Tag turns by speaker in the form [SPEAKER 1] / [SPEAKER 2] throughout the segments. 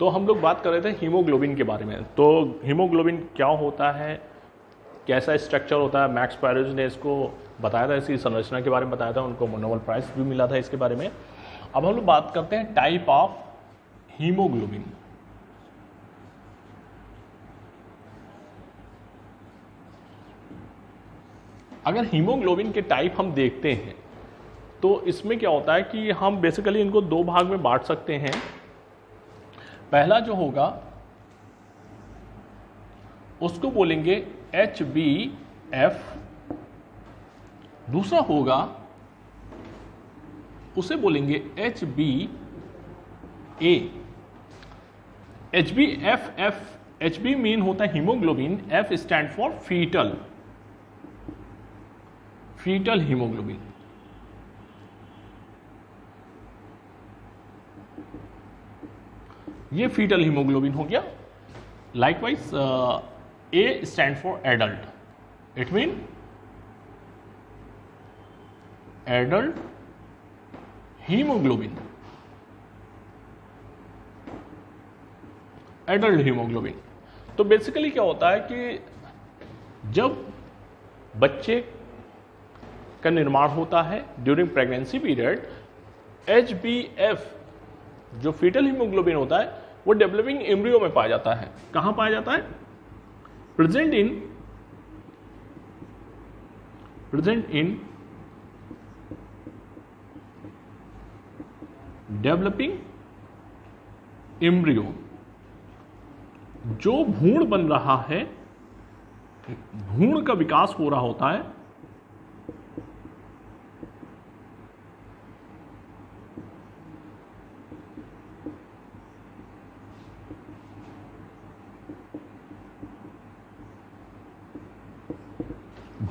[SPEAKER 1] तो हम लोग बात कर रहे थे हीमोग्लोबिन के बारे में। तो हीमोग्लोबिन क्या होता है, कैसा स्ट्रक्चर होता है, मैक्स पैरेज ने इसको बताया था, इसकी संरचना के बारे में बताया था, उनको नोबेल प्राइज भी मिला था इसके बारे में। अब हम लोग बात करते हैं टाइप ऑफ हीमोग्लोबिन। अगर हीमोग्लोबिन के टाइप हम देखते हैं तो इसमें क्या होता है कि हम बेसिकली इनको दो भाग में बांट सकते हैं। पहला जो होगा उसको बोलेंगे HbF, दूसरा होगा उसे बोलेंगे HbA। HbFF, Hb मीन होता है haemoglobin, F stand for foetal haemoglobin. ये फीटल हीमोग्लोबिन हो गया। Likewise A stand for adult, it mean adult haemoglobin, adult haemoglobin. तो बेसिकली क्या होता है कि जब बच्चे का निर्माण होता है ड्यूरिंग प्रेगनेंसी पीरियड, HbF जो फीटल हीमोग्लोबिन होता है वो डेवलपिंग एम्ब्रियो में पाया जाता है। कहां पाया जाता है? Present in developing embryo. जो भ्रूण बन रहा है, भ्रूण का विकास हो रहा होता है,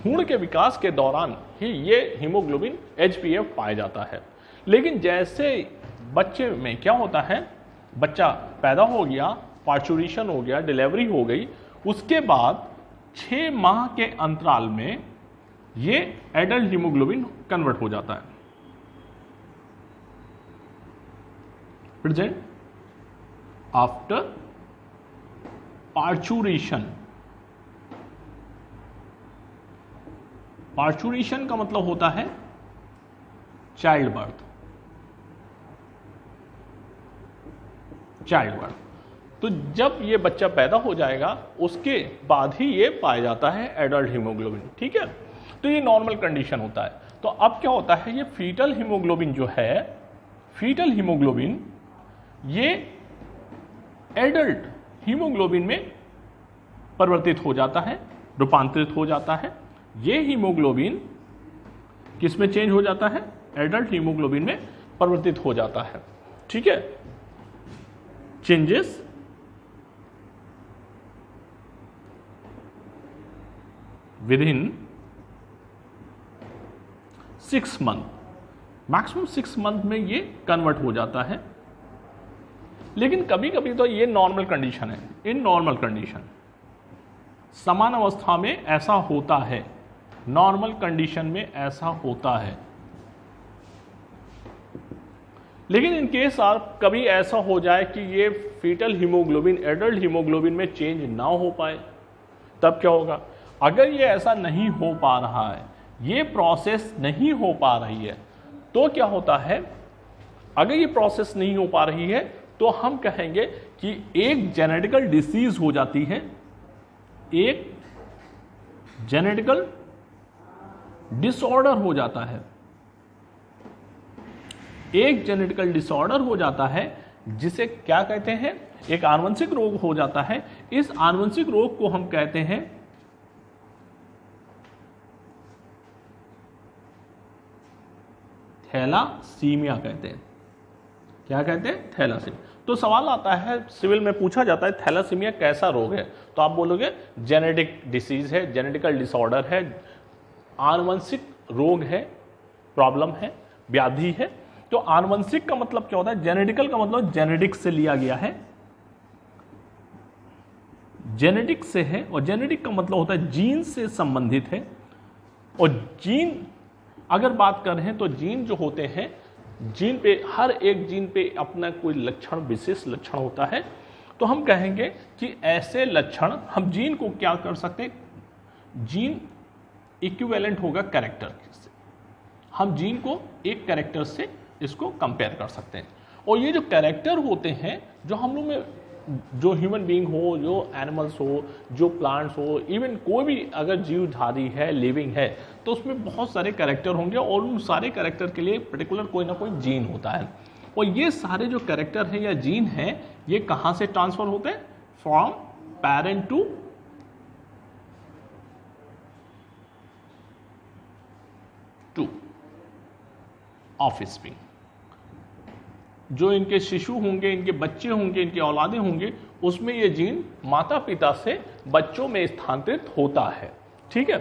[SPEAKER 1] भ्रूण के विकास के दौरान ही ये हीमोग्लोबिन HbF पाया जाता है। लेकिन जैसे बच्चे में क्या होता है, बच्चा पैदा हो गया, पार्चुरेशन हो गया, डिलीवरी हो गई, उसके बाद 6 माह के अंतराल में ये एडल्ट हीमोग्लोबिन कन्वर्ट हो जाता है। Present after parturition. पार्चुरेशन का मतलब होता है चाइल्ड बर्थ। तो जब ये बच्चा पैदा हो जाएगा उसके बाद ही ये पाया जाता है एडल्ट हीमोग्लोबिन। ठीक है, तो ये नॉर्मल कंडीशन होता है। तो अब क्या होता है, ये फीटल हीमोग्लोबिन जो है, फीटल हीमोग्लोबिन ये एडल्ट हीमोग्लोबिन में परिवर्तित हो जाता है, रूपांतरित हो जाता है। ये हीमोग्लोबिन किस में चेंज हो जाता है? एडल्ट हीमोग्लोबिन में परिवर्तित हो जाता है। ठीक है, changes with in 6 month, maximum 6 month में ये कन्वर्ट हो जाता है। लेकिन कभी कभी तो ये नॉर्मल कंडीशन है। इन नॉर्मल कंडीशन, समान अवस्था में ऐसा होता है, नॉर्मल कंडीशन में ऐसा होता है। लेकिन इन केस कभी ऐसा हो जाए कि ये फीटल हीमोग्लोबिन एडल्ट हीमोग्लोबिन में चेंज ना हो पाए, तब क्या होगा? अगर ये ऐसा नहीं हो पा रहा है, ये प्रोसेस नहीं हो पा रही है, तो क्या होता है? अगर ये प्रोसेस नहीं हो पा रही है तो हम कहेंगे कि एक जेनेटिकल डिसीज हो जाती है, एक जेनेटिकल डिसऑर्डर हो जाता है, एक जेनेटिकल डिसऑर्डर हो जाता है जिसे क्या कहते हैं? एक आनुवंशिक रोग हो जाता है। इस आनुवंशिक रोग को हम कहते हैं थैलासीमिया कहते हैं। क्या कहते हैं? थैलासीमिया। तो सवाल आता है, सिविल में पूछा जाता है थैलासीमिया कैसा रोग है? तो आप बोलोगे जेनेटिक डिसीज है, जेनेटिकल डिसऑर्डर है, आनुवंशिक रोग है, प्रॉब्लम है, व्याधि है। तो आनुवंशिक का मतलब क्या होता है? जेनेटिकल का मतलब जेनेटिक से लिया गया है, जेनेटिक से है, और जेनेटिक का मतलब होता है जीन से संबंधित है। और जीन अगर बात कर रहे हैं तो जीन जो होते हैं जीन पे, हर एक जीन पे अपना कोई लक्षण, विशेष लक्षण होता है, तो हम कहेंगे कि ऐसे लक्षण हम जीन को क्या कर सकते हैं, जीन इक्विवेलेंट होगा कैरेक्टर से, हम जीन को एक कैरेक्टर से इसको कंपेयर कर सकते हैं। और ये जो कैरेक्टर होते हैं, जो हम लोग में, जो ह्यूमन बीइंग हो, जो एनिमल्स हो, जो प्लांट्स हो, इवन कोई भी अगर जीवधारी है, लिविंग है, तो उसमें बहुत सारे कैरेक्टर होंगे और उन सारे कैरेक्टर के लिए पर्टिकुलर कोई ना कोई जीन होता है। और ये सारे जो कैरेक्टर हैं या जीन हैं, ये कहाँ से ट्रांसफर होते हैं, फ्रॉम पेरेंट टू ऑफस्प्रिंग। जो इनके शिशु होंगे, इनके बच्चे होंगे, इनके औलादे होंगे, उसमें ये जीन माता पिता से बच्चों में स्थानांतरित होता है। ठीक है,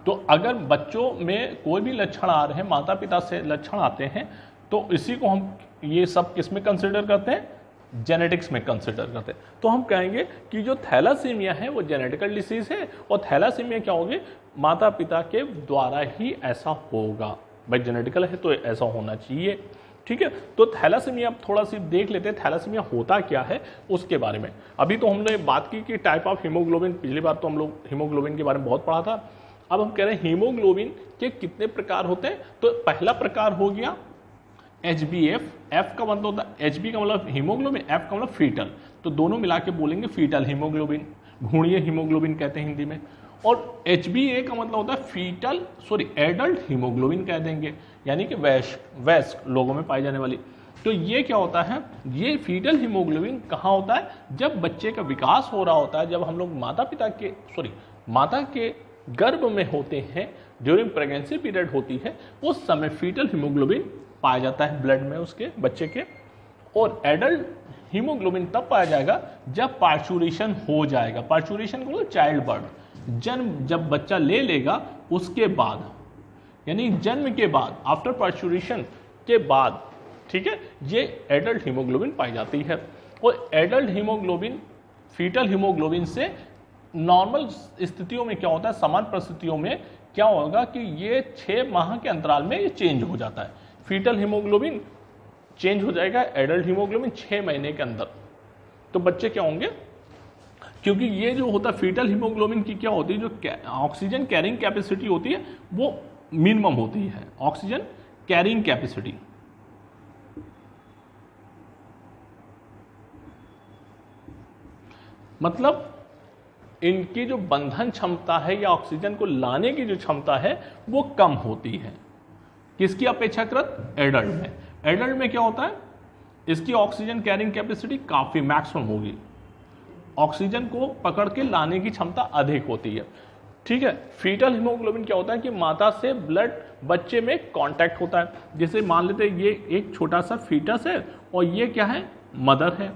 [SPEAKER 1] तो अगर बच्चों में कोई भी लक्षण आ रहे हैं, माता पिता से लक्षण आते हैं, तो इसी को हम ये सब किस में कंसिडर करते हैं, जेनेटिक्स में कंसिडर करते हैं। तो हम कहेंगे कि जो थैलासीमिया है वो जेनेटिकल डिसीज है, और थैलासीमिया क्या होगी, माता पिता के द्वारा ही ऐसा होगा। भाई जेनेटिकल है तो ऐसा होना चाहिए। ठीक है, तो थैलासीमिया थोड़ा सी देख लेते हैं, थैलासीमिया होता क्या है उसके बारे में। अभी तो हमने बात की कि टाइप ऑफ हीमोग्लोबिन, पिछली बार तो हम लोग हीमोग्लोबिन के बारे में बहुत पढ़ा था। अब हम कह रहे हैं हीमोग्लोबिन के कितने प्रकार होते हैं। तो पहला प्रकार हो गया HbF, F का मतलब होता है, Hb का मतलब हीमोग्लोबिन, F का मतलब फीटल, तो दोनों मिला के बोलेंगे फीटल हीमोग्लोबिन, भ्रूणीय हीमोग्लोबिन कहते हैं हिंदी में। और HbA का मतलब होता है एडल्ट हीमोग्लोबिन कह देंगे, यानी कि वयस्क लोगों में पाई जाने वाली। तो ये क्या होता है, ये फीटल हीमोग्लोबिन कहाँ होता है, जब बच्चे का विकास हो रहा होता है, जब हम लोग माता के गर्भ में होते हैं, ड्यूरिंग प्रेगनेंसी पीरियड होती है, उस समय फीटल हीमोग्लोबिन पाया जाता है ब्लड में उसके बच्चे के। और एडल्ट हीमोग्लोबिन तब पाया जाएगा जब पार्चुरेशन हो जाएगा। पार्चुरेशन को चाइल्ड बर्थ, जन्म जब बच्चा ले लेगा उसके बाद, यानी जन्म के बाद, आफ्टर पार्चुरेशन के बाद, ठीक है, ये एडल्ट हीमोग्लोबिन पाई जाती है। और एडल्ट हीमोग्लोबिन फीटल हीमोग्लोबिन से नॉर्मल स्थितियों में क्या होता है, सामान्य परिस्थितियों में क्या होगा कि ये 6 माह के अंतराल में ये चेंज हो जाता है। फीटल हीमोग्लोबिन चेंज हो जाएगा एडल्ट हीमोग्लोबिन 6 महीने के अंदर। तो बच्चे क्या होंगे, क्योंकि ये जो होता है फीटल हीमोग्लोबिन की क्या होती है, जो ऑक्सीजन कैरिंग कैपेसिटी होती है वो मिनिमम होती है, ऑक्सीजन कैरिंग कैपेसिटी। मतलब इनकी जो बंधन क्षमता है या ऑक्सीजन को लाने की जो क्षमता है वो कम होती है, किसकी अपेक्षाकृत, एडल्ट में। एडल्ट में क्या होता है, इसकी ऑक्सीजन कैरिंग कैपेसिटी काफी मैक्सिमम होगी, ऑक्सीजन को पकड़ के लाने की क्षमता अधिक होती है। ठीक है, फीटल हीमोग्लोबिन क्या होता है कि माता से ब्लड बच्चे में कांटेक्ट होता है। जैसे मान लेते हैं ये एक छोटा सा फीटस है और ये क्या है, मदर है,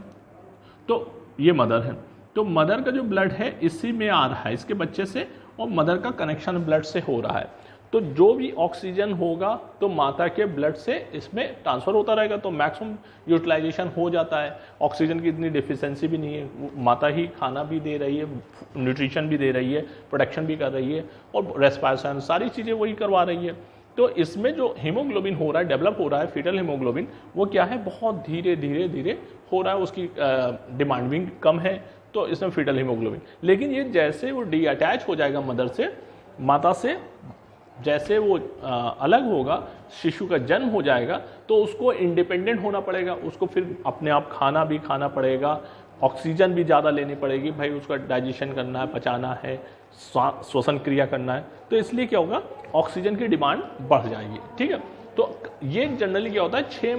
[SPEAKER 1] तो ये मदर है, तो मदर का जो ब्लड है इसी में आ रहा है, इसके बच्चे से, और मदर का कनेक्शन ब्लड से हो रहा है। तो जो भी ऑक्सीजन होगा तो माता के ब्लड से इसमें ट्रांसफर होता रहेगा, तो मैक्सिमम यूटिलाइजेशन हो जाता है। ऑक्सीजन की इतनी डिफिशियंसी भी नहीं है, माता ही खाना भी दे रही है, न्यूट्रिशन भी दे रही है, प्रोटेक्शन भी कर रही है, और रेस्पिरेशन सारी चीज़ें वही करवा रही है। तो इसमें जो हीमोग्लोबिन हो रहा है, डेवलप हो रहा है फीटल हीमोग्लोबिन, वो क्या है, बहुत धीरे धीरे धीरे हो रहा है, उसकी डिमांड भी कम है, तो इसमें फीटल हीमोग्लोबिन। लेकिन ये जैसे वो डी अटैच हो जाएगा मदर से, माता से जैसे वो अलग होगा, शिशु का जन्म हो जाएगा, तो उसको इंडिपेंडेंट होना पड़ेगा, उसको फिर अपने आप खाना भी खाना पड़ेगा, ऑक्सीजन भी ज़्यादा लेनी पड़ेगी, भाई उसका डाइजेशन करना है, पचाना है, श्वसन क्रिया करना है, तो इसलिए क्या होगा, ऑक्सीजन की डिमांड बढ़ जाएगी। ठीक है, तो ये जनरली क्या होता है, 6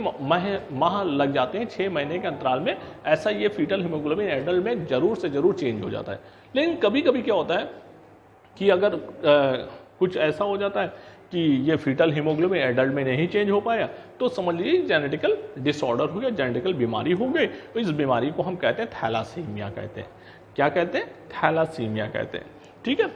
[SPEAKER 1] माह लग जाते हैं, 6 महीने के अंतराल में ऐसा ये फीटल हीमोग्लोबिन एडल्ट में जरूर से जरूर चेंज हो जाता है। लेकिन कभी कभी क्या होता है कि अगर कुछ ऐसा हो जाता है कि ये फीटल हीमोग्लोबिन एडल्ट में नहीं चेंज हो पाया, तो समझ लीजिए जेनेटिकल डिसऑर्डर हो गया, जेनेटिकल बीमारी हो गई। तो इस बीमारी को हम कहते हैं थैलासीमिया कहते हैं। क्या कहते हैं, थैलासीमिया कहते हैं। ठीक है,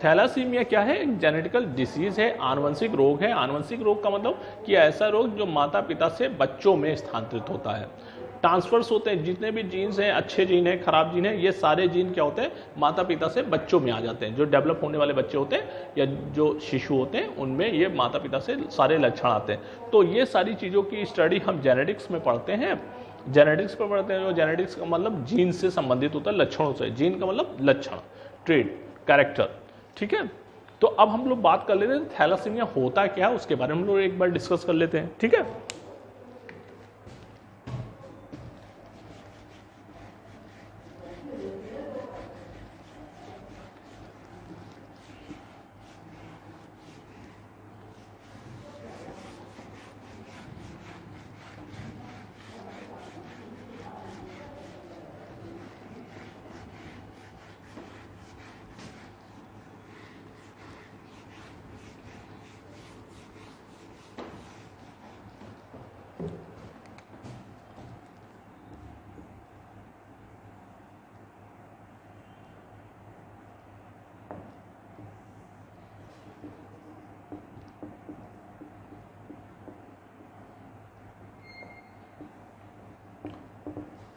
[SPEAKER 1] थैलासीमिया क्या है, एक जेनेटिकल डिसीज है, आनुवंशिक रोग है। आनुवंशिक रोग का मतलब कि ऐसा रोग जो माता पिता से बच्चों में स्थानांतरित होता है। ट्रांसफर्स होते हैं, जितने भी जीन्स हैं, अच्छे जीन हैं, खराब जीन हैं, ये सारे जीन क्या होते हैं, माता पिता से बच्चों में आ जाते हैं। जो डेवलप होने वाले बच्चे होते हैं या जो शिशु होते हैं उनमें ये माता पिता से सारे लक्षण आते हैं। तो ये सारी चीज़ों की स्टडी हम जेनेटिक्स में पढ़ते हैं। जेनेटिक्स पर पढ़ते हैं, जो जेनेटिक्स का मतलब जीन से संबंधित होता है, लक्षणों से। जीन का मतलब लक्षण, ट्रेट, कैरेक्टर, ठीक है। तो अब हम लोग बात कर लेते हैं थैलासीमिया होता क्या है, उसके बारे में हम लोग एक बार डिस्कस कर लेते हैं, ठीक है।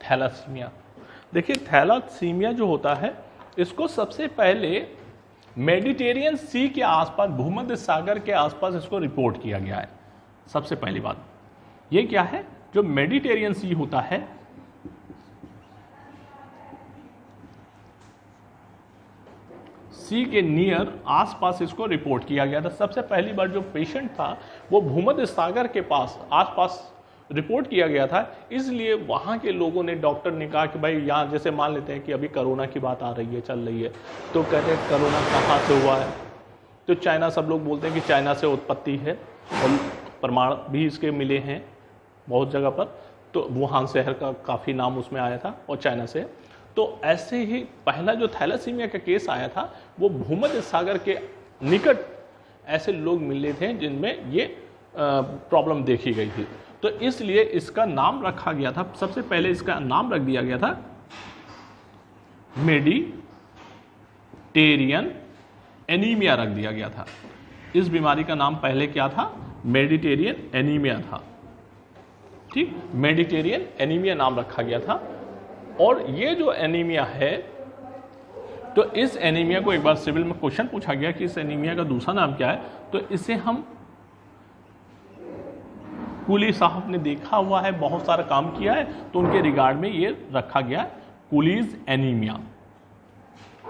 [SPEAKER 1] थैलासीमिया, देखिए थैलासीमिया जो होता है इसको सबसे पहले मेडिटेरियन सी के आसपास, भूमध्य सागर के आसपास इसको रिपोर्ट किया गया है। सबसे पहली बात ये क्या है, जो मेडिटेरियन सी होता है सी के नियर आसपास इसको रिपोर्ट किया गया था। सबसे पहली बार जो पेशेंट था वो भूमध्य सागर के पास आसपास रिपोर्ट किया गया था। इसलिए वहाँ के लोगों ने, डॉक्टर ने कहा कि भाई यहाँ जैसे मान लेते हैं कि अभी कोरोना की बात आ रही है, चल रही है, तो कहते हैं कोरोना कहाँ से हुआ है, तो चाइना, सब लोग बोलते हैं कि चाइना से उत्पत्ति है और प्रमाण भी इसके मिले हैं बहुत जगह पर। तो वुहान शहर का काफ़ी नाम उसमें आया था और चाइना से। तो ऐसे ही पहला जो थैलासीमिया का केस आया था वो भूमध्य सागर के निकट ऐसे लोग मिले थे जिनमें ये प्रॉब्लम देखी गई थी। तो इसलिए इसका नाम रखा गया था, सबसे पहले इसका नाम रख दिया गया था मेडिटेरियन एनीमिया रख दिया गया था। इस बीमारी का नाम पहले क्या था, मेडिटेरियन एनीमिया था, ठीक, मेडिटेरियन एनीमिया नाम रखा गया था। और ये जो एनीमिया है, तो इस एनीमिया को एक बार सिविल में क्वेश्चन पूछा गया कि इस एनीमिया का दूसरा नाम क्या है, तो इसे हम, कूली साहब ने देखा हुआ है, बहुत सारा काम किया है, तो उनके रिगार्ड में ये रखा गया कूलीज एनीमिया।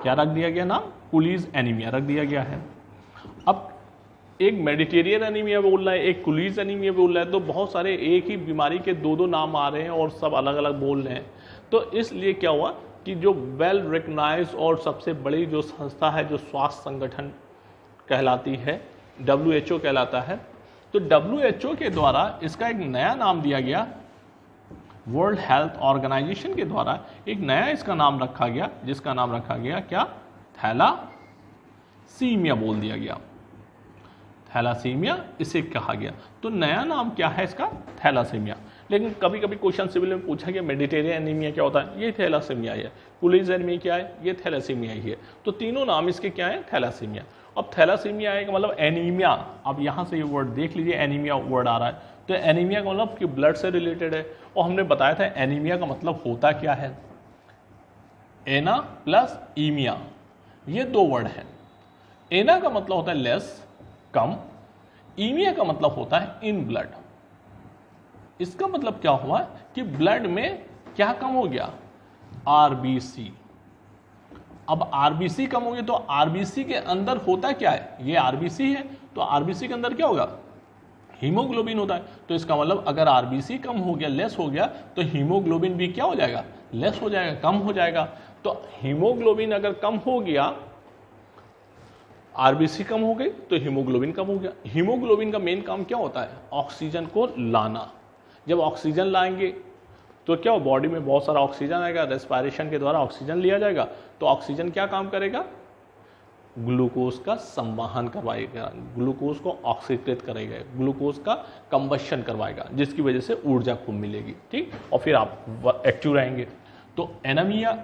[SPEAKER 1] क्या रख दिया गया नाम, कूलीज एनीमिया रख दिया गया है। अब एक मेडिटेरियन एनीमिया बोल रहा है, एक कूलीज एनीमिया बोल रहा है, तो बहुत सारे एक ही बीमारी के दो दो नाम आ रहे हैं और सब अलग अलग बोल रहे हैं। तो इसलिए क्या हुआ कि जो वेल रिकग्नाइज और सबसे बड़ी जो संस्था है, जो स्वास्थ्य संगठन कहलाती है, WHO कहलाता है, तो WHO के द्वारा इसका एक नया नाम दिया गया, वर्ल्ड हेल्थ ऑर्गेनाइजेशन के द्वारा एक नया इसका नाम रखा गया, जिसका नाम रखा गया क्या, थैलासीमिया बोल दिया गया। थैलासीमिया इसे कहा गया। तो नया नाम क्या है इसका, थैलासीमिया। लेकिन कभी कभी क्वेश्चन सिविल में पूछा गया मेडिटेरियन एनीमिया क्या होता है, ये थैलासीमिया है। कूलीज एनीमिया क्या है, ये थैलासीमिया ही है। तो तीनों नाम इसके क्या है, थैलासीमिया। अब थैलासीमिया है का मतलब एनीमिया, अब यहाँ से ये वर्ड देख लीजिए, एनीमिया वर्ड आ रहा है, तो एनीमिया का मतलब कि ब्लड से रिलेटेड है। और हमने बताया था एनीमिया का मतलब होता क्या है, एना प्लस ईमिया, ये दो वर्ड है। एना का मतलब होता है लेस, कम, ईमिया का मतलब होता है इन ब्लड। इसका मतलब क्या हुआ कि ब्लड में क्या कम हो गया, आरबीसी। अब आरबीसी कम हो गया तो आरबीसी के अंदर होता क्या है, ये आरबीसी है, तो आरबीसी के अंदर क्या होगा, हीमोग्लोबिन होता है। तो इसका मतलब अगर आरबीसी कम हो गया, लेस हो गया, तो हीमोग्लोबिन भी क्या हो जाएगा, लेस हो जाएगा, कम हो जाएगा। तो हीमोग्लोबिन अगर कम हो गया, आरबीसी कम हो गई, तो हीमोग्लोबिन कम हो गया। हीमोग्लोबिन का मेन काम क्या होता है, ऑक्सीजन को लाना। जब ऑक्सीजन लाएंगे तो क्या हो, बॉडी में बहुत सारा ऑक्सीजन आएगा, रेस्पिरेशन के द्वारा ऑक्सीजन लिया जाएगा, तो ऑक्सीजन क्या काम करेगा, ग्लूकोज का संवहन करवाएगा, ग्लूकोज को ऑक्सीकृत करेगा, ग्लूकोज का कंबशन करवाएगा, जिसकी वजह से ऊर्जा खूब मिलेगी, ठीक, और फिर आप एक्टिव रहेंगे। तो एनीमिया,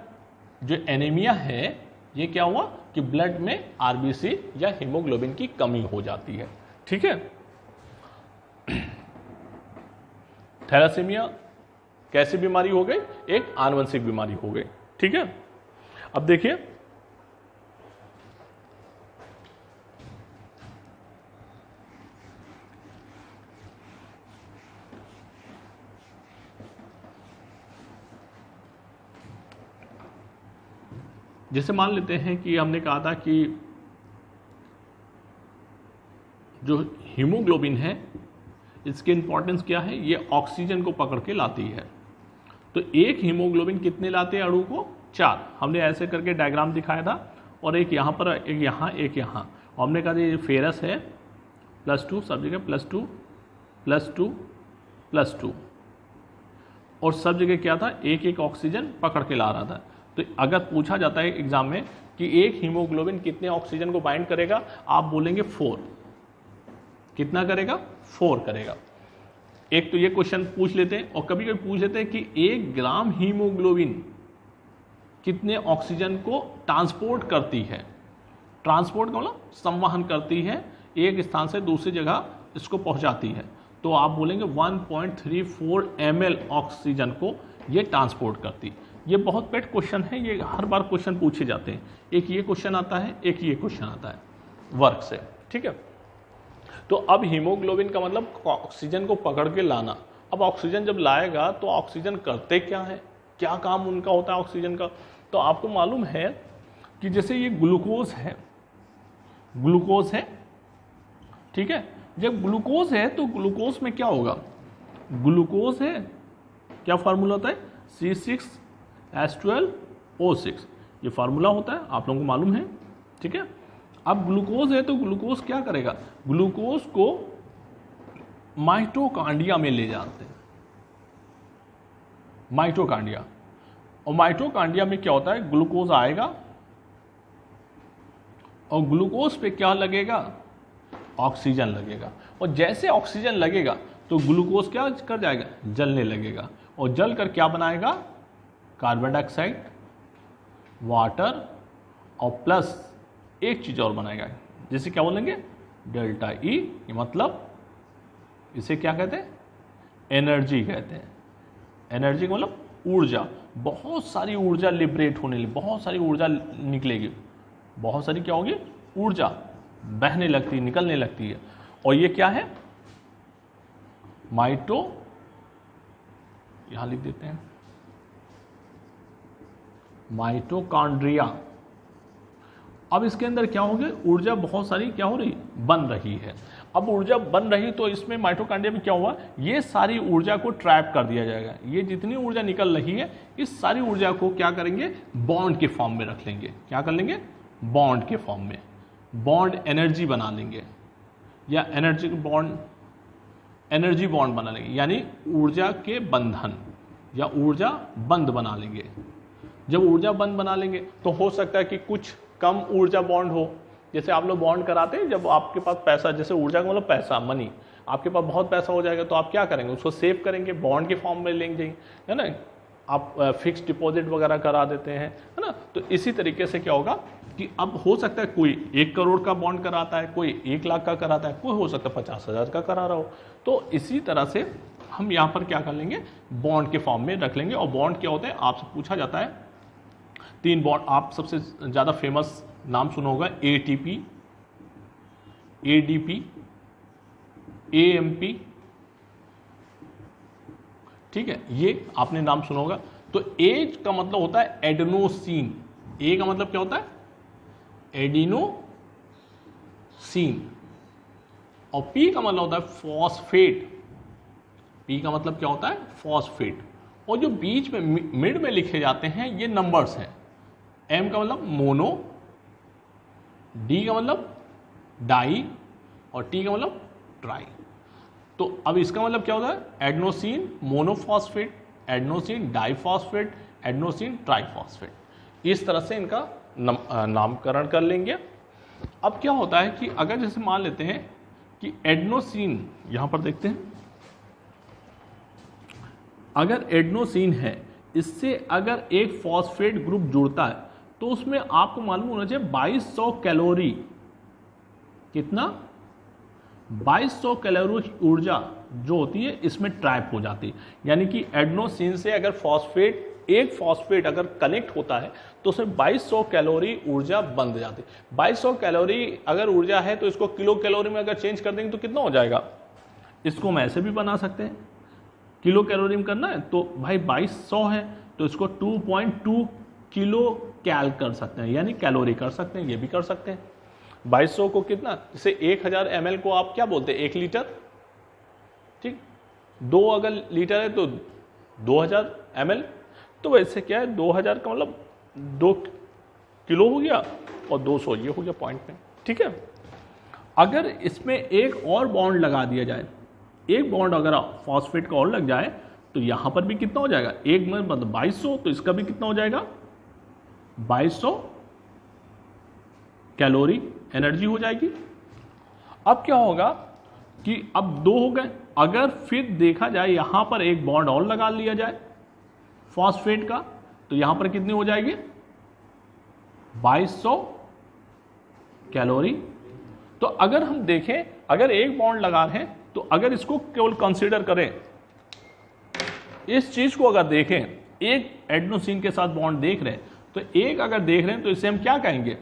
[SPEAKER 1] जो एनीमिया है, ये क्या हुआ कि ब्लड में आरबीसी या हीमोग्लोबिन की कमी हो जाती है, ठीक है। थैलासीमिया कैसी बीमारी हो गई? एक आनुवंशिक बीमारी हो गई। ठीक है, अब देखिए जैसे मान लेते हैं कि हमने कहा था कि जो हीमोग्लोबिन है इसकी इंपॉर्टेंस क्या है? ये ऑक्सीजन को पकड़ के लाती है। तो एक हीमोग्लोबिन कितने लाते हैं अणु को? 4। हमने ऐसे करके डायग्राम दिखाया था, और एक यहाँ पर, एक यहाँ, एक यहाँ। हमने कहा ये फेरस है +2, सब जगह +2 +2 +2, और सब जगह क्या था? एक एक ऑक्सीजन पकड़ के ला रहा था। तो अगर पूछा जाता है एग्जाम में कि एक हीमोग्लोबिन कितने ऑक्सीजन को बाइंड करेगा, आप बोलेंगे 4। कितना करेगा? 4 करेगा। एक तो ये क्वेश्चन पूछ लेते हैं, और कभी कभी पूछ लेते हैं कि 1 ग्राम हीमोग्लोबिन कितने ऑक्सीजन को ट्रांसपोर्ट करती है। ट्रांसपोर्ट का मतलब संवहन करती है, एक स्थान से दूसरी जगह इसको पहुंचाती है। तो आप बोलेंगे 1.34 ml ऑक्सीजन को ये ट्रांसपोर्ट करती। ये बहुत पेट क्वेश्चन है, ये हर बार क्वेश्चन पूछे जाते हैं। एक ये क्वेश्चन आता है, एक ये क्वेश्चन आता है वर्क से। ठीक है, तो अब हीमोग्लोबिन का मतलब ऑक्सीजन को पकड़ के लाना। अब ऑक्सीजन जब लाएगा तो ऑक्सीजन करते क्या है, क्या काम उनका होता है ऑक्सीजन का? तो आपको मालूम है कि जैसे ये ग्लूकोज है, ग्लूकोज है, ठीक है, जब ग्लूकोज है तो ग्लूकोज में क्या होगा? ग्लूकोज है, क्या फार्मूला होता है? C6H12O6, ये फार्मूला होता है, आप लोगों को मालूम है। ठीक है, अब ग्लूकोज है तो ग्लूकोज क्या करेगा? ग्लूकोज को माइटोकांड्रिया में ले जाते हैं, माइटोकांड्रिया। और माइटोकांड्रिया में क्या होता है? ग्लूकोज आएगा, और ग्लूकोज पे क्या लगेगा? ऑक्सीजन लगेगा। और जैसे ऑक्सीजन लगेगा तो ग्लूकोज क्या कर जाएगा? जलने लगेगा, और जल कर क्या बनाएगा? कार्बन डाइऑक्साइड, वाटर, और प्लस एक चीज और बनाएगा, जिसे क्या बोलेंगे? Delta E. मतलब इसे क्या कहते हैं? एनर्जी कहते हैं। एनर्जी का मतलब ऊर्जा। बहुत सारी ऊर्जा लिबरेट होने लगी, बहुत सारी ऊर्जा निकलेगी, बहुत सारी क्या होगी? ऊर्जा बहने लगती, निकलने लगती है। और ये क्या है? माइटो, यहां लिख देते हैं, माइटोकॉन्ड्रिया। अब इसके अंदर क्या हो गया? ऊर्जा बहुत सारी क्या हो रही? बन रही है। अब ऊर्जा बन रही तो इसमें माइटोकॉन्ड्रिया में क्या हुआ? ये सारी ऊर्जा को ट्रैप कर दिया जाएगा। ये जितनी ऊर्जा निकल रही है, इस सारी ऊर्जा को क्या करेंगे? बॉन्ड के फॉर्म में रख लेंगे। क्या कर लेंगे? बॉन्ड के फॉर्म में, बॉन्ड एनर्जी बना लेंगे, या एनर्जी बॉन्ड, एनर्जी बॉन्ड बना लेंगे, यानी ऊर्जा के बंधन या ऊर्जा बंद बना लेंगे। जब ऊर्जा बंद बना लेंगे तो हो सकता है कि कुछ कम ऊर्जा बॉन्ड हो। जैसे आप लोग बॉन्ड कराते हैं जब आपके पास पैसा, जैसे ऊर्जा का मतलब पैसा, मनी, आपके पास बहुत पैसा हो जाएगा तो आप क्या करेंगे? उसको सेव करेंगे, बॉन्ड के फॉर्म में लेंगे, है ना। आप फिक्स डिपॉजिट वगैरह करा देते हैं, है ना। तो इसी तरीके से क्या होगा कि अब हो सकता है कोई 1 करोड़ का बॉन्ड कराता है, कोई 1 लाख का कराता है, कोई हो सकता है 50,000 का करा रहा हो। तो इसी तरह से हम यहाँ पर क्या कर लेंगे? बॉन्ड के फॉर्म में रख लेंगे। और बॉन्ड क्या होते हैं? आपसे पूछा जाता है 3 बॉन्ड। आप सबसे ज़्यादा फेमस नाम सुना होगा ATP, ADP, AMP, ठीक है, ये आपने नाम सुना होगा। तो A का मतलब होता है एडेनोसिन। A का मतलब क्या होता है? एडिनोसिन। और P का मतलब होता है फॉस्फेट। P का मतलब क्या होता है? फॉस्फेट। और जो बीच में मिड में लिखे जाते हैं ये नंबर्स हैं। M का मतलब मोनो, D का मतलब डाई, और T का मतलब ट्राई। तो अब इसका मतलब क्या होता है? Adenosine monophosphate, adenosine diphosphate, adenosine triphosphate. इस तरह से इनका नामकरण कर लेंगे। अब क्या होता है कि अगर जैसे मान लेते हैं कि एडेनोसिन, यहां पर देखते हैं, अगर एडेनोसिन है, इससे अगर एक फॉस्फेट ग्रुप जुड़ता है तो उसमें आपको मालूम होना चाहिए 2200 कैलोरी, कितना? 2200 कैलोरी ऊर्जा जो होती है इसमें ट्रैप हो जाती है। यानी कि एडेनोसिन से अगर एक फॉस्फेट अगर कनेक्ट होता है तो उसमें 2200 कैलोरी ऊर्जा बंध जाती है। 2200 कैलोरी अगर ऊर्जा है तो इसको किलो कैलोरी में अगर चेंज कर देंगे तो कितना हो जाएगा? इसको हम ऐसे भी बना सकते हैं, किलो कैलोरी में करना है तो भाई 2200 है तो इसको 2.2 किलो कैल कर सकते हैं, यानी कैलोरी कर सकते हैं, ये भी कर सकते हैं। 2200 को कितना, जैसे 1000 ml को आप क्या बोलते हैं? 1 लीटर, ठीक। 2 अगर लीटर है तो 2000 ml, तो वैसे क्या है 2000 का मतलब 2 किलो हो गया और 200 ये हो गया पॉइंट में, ठीक है। अगर इसमें एक और बॉन्ड लगा दिया जाए, एक बॉन्ड अगर फॉस्फेट का और लग जाए तो यहां पर भी कितना हो जाएगा? एक में मतलब 2200, तो इसका भी कितना हो जाएगा? 2200 कैलोरी एनर्जी हो जाएगी। अब क्या होगा कि अब 2 हो गए, अगर फिर देखा जाए यहां पर एक बॉन्ड और लगा लिया जाए फॉस्फेट का तो यहां पर कितनी हो जाएगी? 2200 कैलोरी। तो अगर हम देखें, अगर एक बॉन्ड लगा रहे हैं तो अगर इसको केवल कंसीडर करें, इस चीज को अगर देखें, एक एडेनोसिन के साथ बॉन्ड देख रहे हैं तो एक अगर देख रहे हैं तो इसे हम क्या कहेंगे?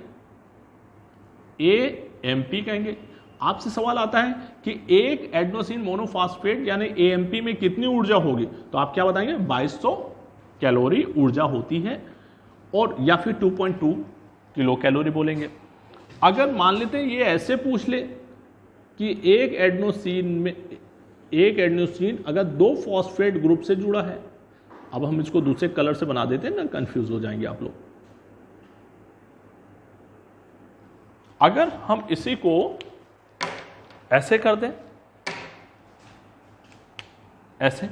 [SPEAKER 1] AMP कहेंगे। आपसे सवाल आता है कि एक एडेनोसिन मोनोफॉस्फेट यानी AMP में कितनी ऊर्जा होगी, तो आप क्या बताएंगे? 2200 कैलोरी ऊर्जा होती है, और या फिर 2.2 किलो कैलोरी बोलेंगे। अगर मान लेते हैं ये ऐसे पूछ ले कि एक एडेनोसिन अगर 2 फॉस्फेट ग्रुप से जुड़ा है, अब हम इसको दूसरे कलर से बना देते हैं ना, कंफ्यूज हो जाएंगे आप लोग। अगर हम इसी को ऐसे कर दें, ऐसे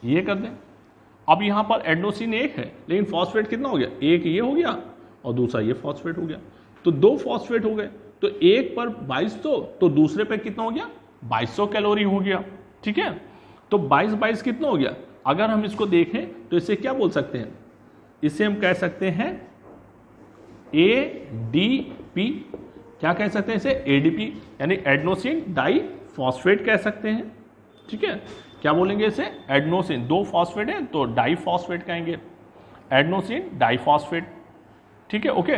[SPEAKER 1] ये कर दें, अब यहां पर एडेनोसिन एक है लेकिन फॉस्फेट कितना हो गया? एक ये हो गया और दूसरा ये फॉस्फेट हो गया, तो 2 फॉस्फेट हो गए। तो एक पर 2200 तो दूसरे पे कितना हो गया? 2200 कैलोरी हो गया, ठीक है। तो 22 कितना हो गया? अगर हम इसको देखें तो इसे क्या बोल सकते हैं? इसे हम कह सकते हैं ADP। क्या कह सकते हैं इसे? ADP, यानी एडेनोसिन डाई फॉस्फेट कह सकते हैं, ठीक है। क्या बोलेंगे इसे? एडेनोसिन, 2 फॉस्फेट है तो डाई फॉस्फेट कहेंगे, एडेनोसिन डाई फॉस्फेट, ठीक है, ओके।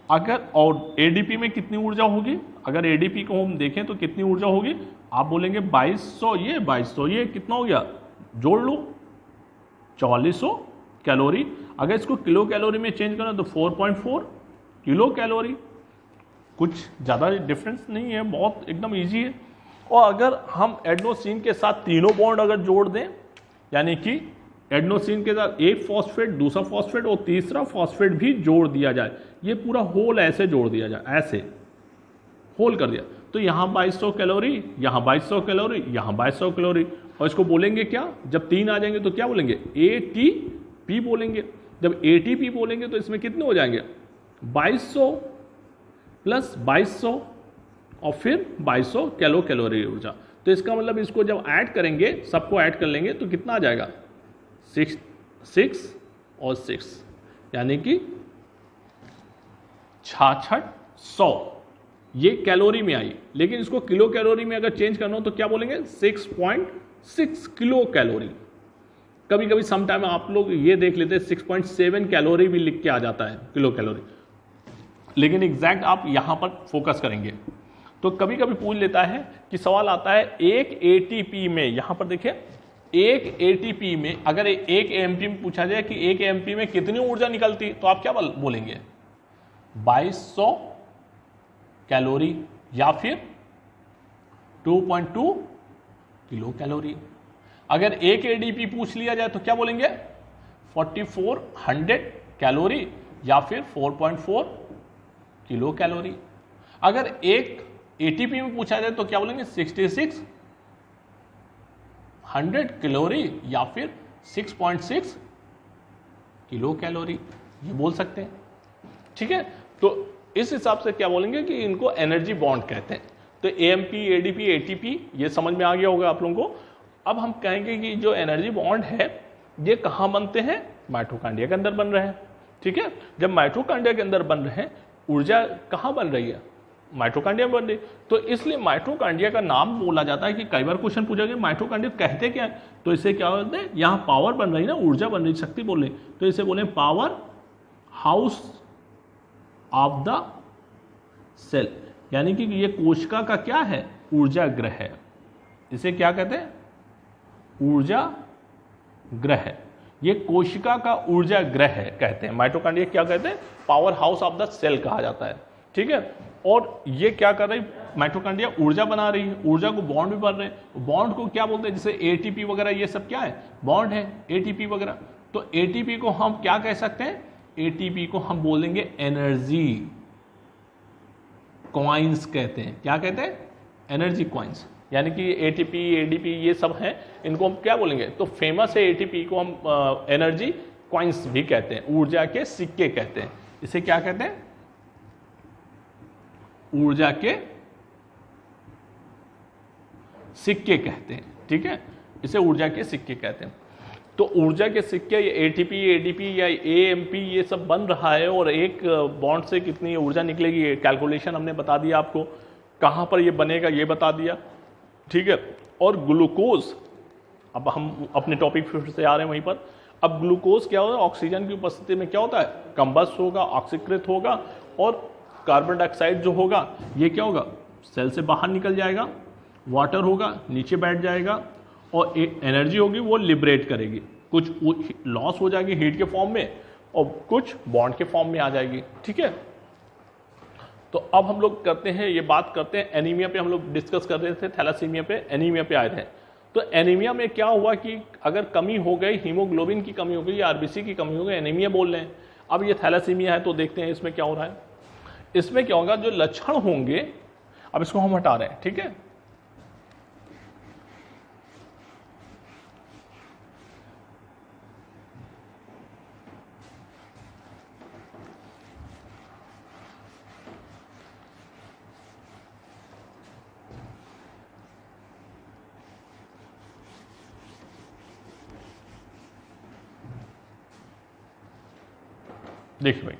[SPEAKER 1] अगर और ADP में कितनी ऊर्जा होगी? अगर ADP को हम देखें तो कितनी ऊर्जा होगी? आप बोलेंगे 2200 ये, 2200 ये, कितना हो गया? जोड़ लो, 4400 कैलोरी। अगर इसको किलो कैलोरी में चेंज करना तो 4.4 किलो कैलोरी। कुछ ज़्यादा डिफरेंस नहीं है, बहुत एकदम इजी है। और अगर हम एडेनोसिन के साथ तीनों बॉन्ड अगर जोड़ दें, यानी कि एडेनोसिन के साथ एक फॉस्फेट, दूसरा फॉस्फेट और तीसरा फॉस्फेट भी जोड़ दिया जाए, ये पूरा होल ऐसे जोड़ दिया जाए, ऐसे होल कर दिया, तो यहाँ 2200 कैलोरी, यहाँ 2200 कैलोरी, यहाँ 2200 कैलोरी। और इसको बोलेंगे क्या? जब 3 आ जाएंगे तो क्या बोलेंगे? ATP बोलेंगे। जब ATP बोलेंगे तो इसमें कितने हो जाएंगे? 2200 प्लस 2200 और फिर 2200 कैलोरी ऊर्जा। तो इसका मतलब इसको जब ऐड करेंगे, सबको ऐड कर लेंगे तो कितना आ जाएगा? 6 और 6, यानी कि 6600। ये कैलोरी में आई, लेकिन इसको किलो कैलोरी में अगर चेंज करना हो तो क्या बोलेंगे? 6.6 किलो कैलोरी। कभी कभी समटाइम आप लोग ये देख लेते हैं 6.7 कैलोरी भी लिख के आ जाता है किलो कैलोरी, लेकिन एग्जैक्ट आप यहां पर फोकस करेंगे। तो कभी कभी पूछ लेता है कि सवाल आता है एक ATP में, यहां पर देखिए एक ATP में अगर एक AMP में पूछा जाए कि एक AMP में कितनी ऊर्जा निकलती, तो आप क्या बोलेंगे? 2200 कैलोरी या फिर 2.2 किलो कैलोरी। अगर एक ADP पूछ लिया जाए तो क्या बोलेंगे? 4400 कैलोरी या फिर 4.4 किलो कैलोरी। अगर एक ATP में पूछा जाए तो क्या बोलेंगे? 6600 कैलोरी या फिर 6.6 किलो कैलोरी, ये बोल सकते हैं, ठीक है। तो इस हिसाब से क्या बोलेंगे कि इनको एनर्जी बॉन्ड कहते हैं। तो AMP, ADP, ATP ये समझ में आ गया होगा आप लोगों को। अब हम कहेंगे कि जो एनर्जी बॉन्ड है ये कहाँ बनते हैं? माइटोकॉन्ड्रिया के अंदर बन रहे हैं, ठीक है। जब माइटोकॉन्ड्रिया के अंदर बन रहे हैं, ऊर्जा कहाँ बन रही है? माइटोकॉन्ड्रिया बन रही। तो इसलिए माइटोकॉन्ड्रिया का नाम बोला जाता है कि कई बार क्वेश्चन पूछा गया माइटोकॉन्ड्रिया कहते क्या है, तो इसे क्या बोलते हैं, यहाँ पावर बन रही ना, ऊर्जा बन रही, शक्ति बोल रही, तो इसे बोले powerhouse of the cell, यानी कि ये कोशिका का क्या है, ऊर्जा ग्रह है। इसे क्या कहते हैं, ऊर्जा ग्रह। ये कोशिका का ऊर्जा ग्रह है कहते हैं। माइटोकॉन्ड्रिया क्या कहते हैं, powerhouse of the cell कहा जाता है, ठीक है। और ये क्या कर रही, माइटोकॉन्ड्रिया ऊर्जा बना रही है, ऊर्जा को बॉन्ड भी बन रहे हैं। बॉन्ड को क्या बोलते हैं, जैसे एटीपी वगैरह ये सब क्या है, बॉन्ड है, एटीपी वगैरह। तो एटीपी को हम क्या कह सकते हैं, एटीपी को हम बोलेंगे एनर्जी कॉइन्स कहते हैं। क्या कहते हैं, एनर्जी कॉइन्स। यानी कि एटीपी एडीपी ये सब हैं, इनको हम क्या बोलेंगे, तो फेमस है एटीपी को हम एनर्जी कॉइन्स भी कहते हैं, ऊर्जा के सिक्के कहते हैं। इसे क्या कहते हैं, ऊर्जा के सिक्के कहते हैं, ठीक है। इसे ऊर्जा के सिक्के कहते हैं। तो ऊर्जा के सिक्के, ये एटीपी एडीपी या एएमपी ये सब बन रहा है, और एक बॉन्ड से कितनी ऊर्जा निकलेगी, कैलकुलेशन हमने बता दिया आपको, कहाँ पर ये बनेगा ये बता दिया, ठीक है। और ग्लूकोज, अब हम अपने टॉपिक फिर से आ रहे हैं वहीं पर। अब ग्लूकोज क्या होता है, ऑक्सीजन की उपस्थिति में क्या होता है, कंबस्ट होगा, ऑक्सीकृत होगा, और कार्बन डाइऑक्साइड जो होगा ये क्या होगा, सेल से बाहर निकल जाएगा, वाटर होगा नीचे बैठ जाएगा, और एक एनर्जी होगी वो लिबरेट करेगी, कुछ लॉस हो जाएगी हीट के फॉर्म में, और कुछ बॉन्ड के फॉर्म में आ जाएगी, ठीक है। तो अब हम लोग करते हैं, ये बात करते हैं एनीमिया पे, हम लोग डिस्कस कर रहे थे, थैलासीमिया पे, एनीमिया पे आए थे। तो एनीमिया में क्या हुआ कि अगर कमी हो गई, हीमोग्लोबिन की कमी हो गई या आरबीसी की कमी हो गई, एनीमिया बोल रहे हैं। अब ये थैलासीमिया है, तो देखते हैं इसमें क्या हो रहा है। इसमें क्या होगा, जो लक्षण होंगे, अब इसको हम हटा रहे हैं, ठीक है। देखिए भाई,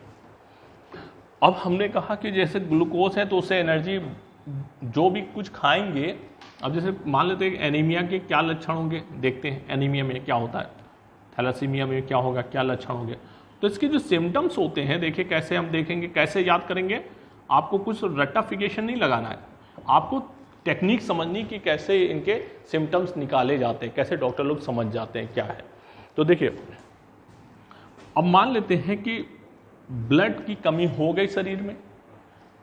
[SPEAKER 1] अब हमने कहा कि जैसे ग्लूकोज है तो उससे एनर्जी, जो भी कुछ खाएंगे। अब जैसे मान लेते हैं एनीमिया के क्या लक्षण होंगे, देखते हैं एनीमिया में क्या होता है, थैलासीमिया में क्या होगा, क्या लक्षण होंगे। तो इसके जो सिम्टम्स होते हैं, देखिए कैसे हम देखेंगे, कैसे याद करेंगे। आपको कुछ रट्टाफिकेशन नहीं लगाना है, आपको टेक्निक समझनी कि कैसे इनके सिम्टम्स निकाले जाते हैं, कैसे डॉक्टर लोग समझ जाते हैं क्या है। तो देखिए, अब मान लेते हैं कि ब्लड की कमी हो गई शरीर में,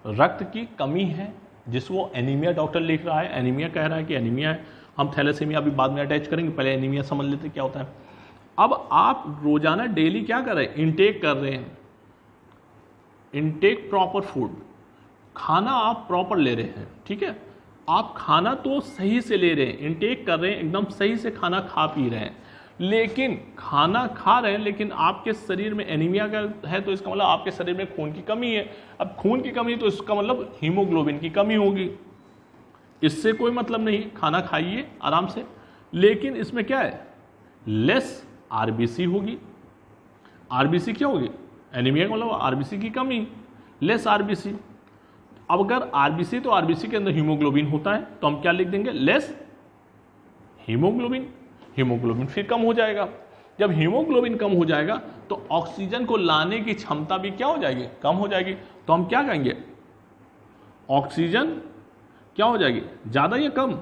[SPEAKER 1] रक्त की कमी है, जिसको एनीमिया डॉक्टर लिख रहा है, एनीमिया कह रहा है कि एनीमिया है। हम थैलेसीमिया अभी बाद में अटैच करेंगे, पहले एनीमिया समझ लेते क्या होता है। अब आप रोजाना डेली क्या कर रहे हैं, इनटेक कर रहे हैं, इनटेक प्रॉपर फूड, खाना आप प्रॉपर ले रहे हैं, ठीक है। आप खाना तो सही से ले रहे हैं, इनटेक कर रहे हैं, एकदम सही से खाना खा पी रहे हैं, लेकिन खाना खा रहे हैं, लेकिन आपके शरीर में एनीमिया का है, तो इसका मतलब आपके शरीर में खून की कमी है। अब खून की कमी तो इसका मतलब हीमोग्लोबिन की कमी होगी। इससे कोई मतलब नहीं, खाना खाइए आराम से, लेकिन इसमें क्या है, लेस आरबीसी होगी। आरबीसी क्या होगी, एनीमिया का मतलब आरबीसी की कमी, लेस आरबीसी। अब अगर आरबीसी, तो आरबीसी के अंदर हीमोग्लोबिन होता है, तो हम क्या लिख देंगे, लेस हीमोग्लोबिन। हीमोग्लोबिन फिर कम हो जाएगा। जब हीमोग्लोबिन कम हो जाएगा तो ऑक्सीजन को लाने की क्षमता भी क्या हो जाएगी, कम हो जाएगी। तो हम क्या कहेंगे, ऑक्सीजन क्या हो जाएगी, ज़्यादा या कम,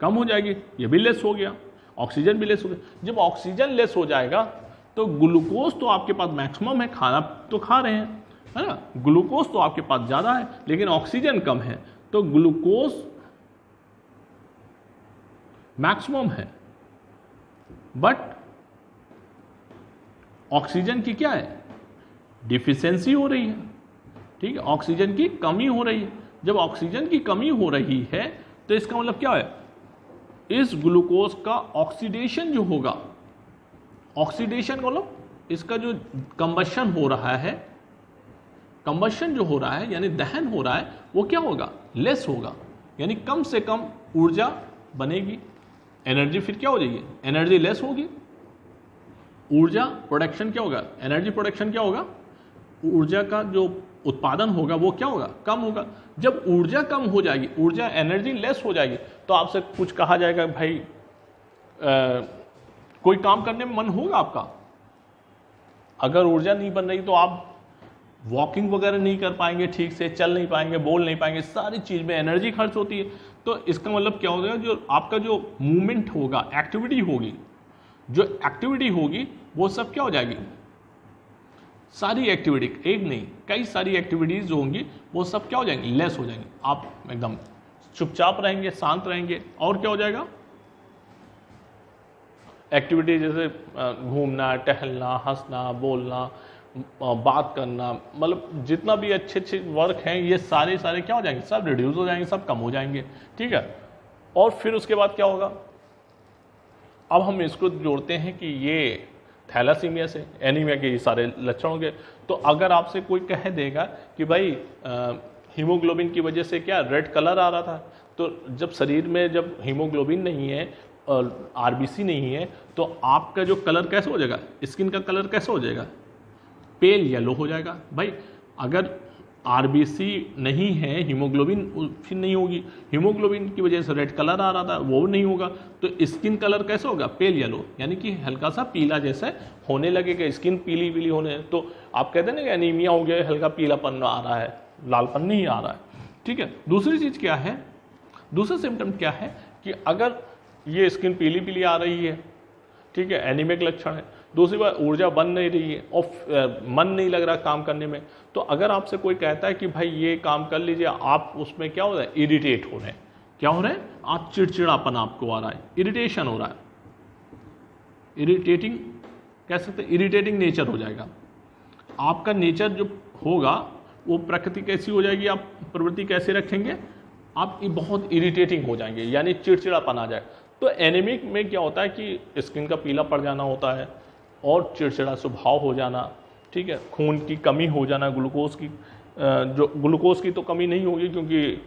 [SPEAKER 1] कम हो जाएगी। ये भी लेस हो गया, ऑक्सीजन भी लेस हो गया। जब ऑक्सीजन लेस हो जाएगा तो ग्लूकोज तो आपके पास मैक्सिमम है, खाना तो खा रहे हैं, है ना, ग्लूकोज तो आपके पास ज़्यादा है, लेकिन ऑक्सीजन कम है, तो ग्लूकोज मैक्सिमम है, बट ऑक्सीजन की क्या है, डिफिशियंसी हो रही है, ठीक है, ऑक्सीजन की कमी हो रही है। जब ऑक्सीजन की कमी हो रही है तो इसका मतलब क्या है, इस ग्लूकोज का ऑक्सीडेशन जो होगा, ऑक्सीडेशन मतलब इसका जो कंबशन हो रहा है, कंबशन जो हो रहा है यानी दहन हो रहा है, वो क्या होगा, लेस होगा, यानी कम से कम ऊर्जा बनेगी। एनर्जी फिर क्या हो जाएगी, एनर्जी लेस होगी। ऊर्जा प्रोडक्शन क्या होगा, एनर्जी प्रोडक्शन क्या होगा, ऊर्जा का जो उत्पादन होगा वो क्या होगा, कम होगा। जब ऊर्जा कम हो जाएगी, ऊर्जा एनर्जी लेस हो जाएगी, तो आपसे कुछ कहा जाएगा भाई कोई काम करने में मन होगा आपका? अगर ऊर्जा नहीं बन रही तो आप वॉकिंग वगैरह नहीं कर पाएंगे, ठीक से चल नहीं पाएंगे, बोल नहीं पाएंगे, सारी चीज में एनर्जी खर्च होती है। तो इसका मतलब क्या होगा, जो आपका जो मूवमेंट होगा, एक्टिविटी होगी, जो एक्टिविटी होगी वो सब क्या हो जाएगी, सारी एक्टिविटी, एक नहीं कई सारी एक्टिविटीज जो होंगी वो सब क्या हो जाएंगी, लेस हो जाएंगी। आप एकदम चुपचाप रहेंगे, शांत रहेंगे, और क्या हो जाएगा, एक्टिविटी जैसे घूमना, टहलना, हंसना, बोलना, बात करना, मतलब जितना भी अच्छे अच्छे वर्क हैं ये सारे क्या हो जाएंगे, सब रिड्यूस हो जाएंगे, सब कम हो जाएंगे, ठीक है। और फिर उसके बाद क्या होगा, अब हम इसको जोड़ते हैं कि ये थैलासीमिया से, एनीमिया के ये सारे लक्षण होंगे। तो अगर आपसे कोई कह देगा कि भाई हीमोग्लोबिन की वजह से क्या रेड कलर आ रहा था, तो जब शरीर में जब हीमोग्लोबिन नहीं है, आरबीसी नहीं है, तो आपका जो कलर कैसे हो जाएगा, स्किन का कलर कैसे हो जाएगा, पेल येलो हो जाएगा। भाई अगर आरबीसी नहीं है, हीमोग्लोबिन फिर नहीं होगी, हीमोग्लोबिन की वजह से रेड कलर आ रहा था वो नहीं होगा, तो स्किन कलर कैसे होगा, पेल येलो, यानी कि हल्का सा पीला जैसे होने लगेगा, स्किन पीली पीली होने। तो आप कहते हैं ना कि एनीमिया हो गया, हल्का पीलापन आ रहा है, लालपन नहीं आ रहा है, ठीक है। दूसरी चीज क्या है, दूसरा सिम्टम क्या है कि अगर ये स्किन पीली पीली आ रही है, ठीक है, एनीमिक लक्षण है। दूसरी बात, ऊर्जा बन नहीं रही है और मन नहीं लग रहा काम करने में। तो अगर आपसे कोई कहता है कि भाई ये काम कर लीजिए, आप उसमें क्या हो रहा है, इरिटेट हो रहे हैं, क्या हो रहा है, आप चिड़चिड़ापन आपको आ रहा है, इरिटेशन हो रहा है, इरिटेटिंग कह सकते हैं, इरिटेटिंग नेचर हो जाएगा आपका। नेचर जो होगा वो प्रकृति कैसी हो जाएगी, आप प्रवृत्ति कैसे रखेंगे, आप बहुत इरिटेटिंग हो जाएंगे, यानी चिड़चिड़ापन आ जाए। तो एनीमिक में क्या होता है कि स्किन का पीला पड़ जाना होता है और चिड़चिड़ा स्वभाव हो जाना, ठीक है, खून की कमी हो जाना, ग्लूकोज की जो ग्लूकोज की तो कमी नहीं होगी क्योंकि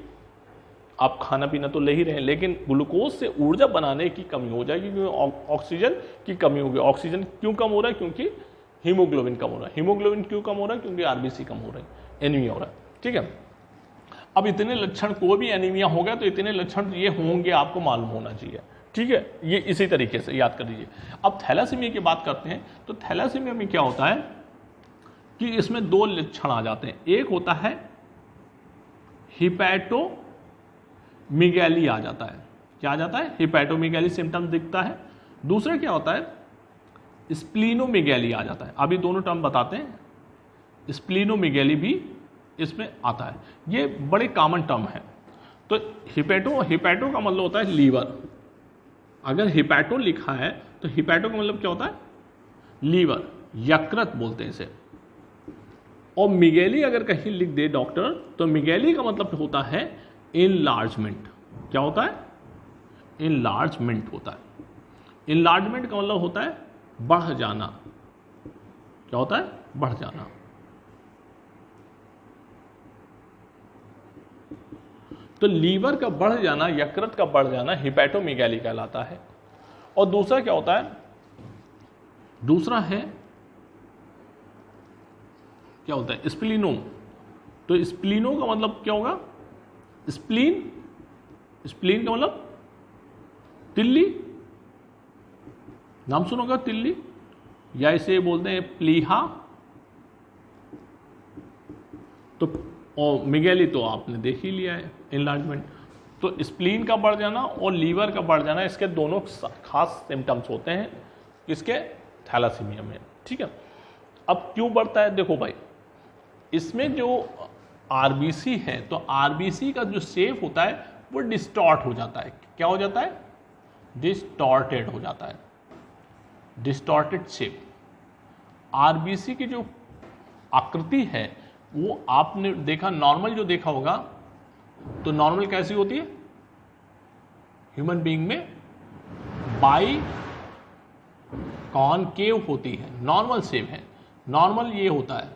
[SPEAKER 1] आप खाना पीना तो ले ही रहे हैं, लेकिन ग्लूकोज से ऊर्जा बनाने की कमी हो जाएगी क्योंकि ऑक्सीजन की कमी होगी। ऑक्सीजन क्यों कम हो रहा है, क्योंकि हीमोग्लोबिन कम हो रहा है। हीमोग्लोबिन क्यों कम हो रहा है, क्योंकि आरबीसी कम हो रहा है, एनीमिया हो रहा है, ठीक है। अब इतने लक्षण, कोई भी एनीमिया होगा तो इतने लक्षण ये होंगे, आपको मालूम होना चाहिए, ठीक है। ये इसी तरीके से याद कर लीजिए। अब थैलासीमिया की बात करते हैं, तो थैलासीमिया में क्या होता है कि इसमें दो लक्षण आ जाते हैं। एक होता है हिपैटोमीगैली आ जाता है, क्या आ जाता है, हिपैटोमीगैली सिम्टम्स दिखता है। दूसरा क्या होता है, स्प्लीनोमीगैली आ जाता है। अभी दोनों टर्म बताते हैं, स्प्लीनोमीगैली भी इसमें आता है। ये बड़े कॉमन टर्म है। तो हिपैटो का मतलब होता है लीवर। अगर हिपैटो लिखा है तो हिपैटो का मतलब क्या होता है, लीवर, यकृत बोलते हैं इसे। और मिगेली अगर कहीं लिख दे डॉक्टर, तो मिगेली का मतलब होता है इनलार्जमेंट। क्या होता है, इनलार्जमेंट होता है। इनलार्जमेंट का मतलब होता है बढ़ जाना। क्या होता है, बढ़ जाना। तो लीवर का बढ़ जाना, यकृत का बढ़ जाना हिपैटोमीगैली कहलाता है। और दूसरा क्या होता है, दूसरा है क्या होता है, स्प्लीनो। तो स्प्लीनो का मतलब क्या होगा, स्प्लीन, स्प्लीन का मतलब तिल्ली, नाम सुनोगा तिल्ली, या इसे बोलते हैं प्लीहा। तो और मिगेली तो आपने देख ही लिया है, इनलार्जमेंट। तो स्प्लीन का बढ़ जाना और लीवर का बढ़ जाना, इसके दोनों खास सिम्टम्स होते हैं किसके, थैलासीमिया में, ठीक है। अब क्यों बढ़ता है, देखो भाई, इसमें जो आरबीसी है, तो आरबीसी का जो शेप होता है वो डिस्टॉर्ट हो जाता है। क्या हो जाता है, डिस्टॉर्टेड हो जाता है, डिस्टॉर्टेड शेप। आरबीसी की जो आकृति है वो आपने देखा, नॉर्मल जो देखा होगा, तो नॉर्मल कैसी होती है, ह्यूमन बीइंग में बाई कॉनकेव होती है, नॉर्मल शेप है, नॉर्मल ये होता है,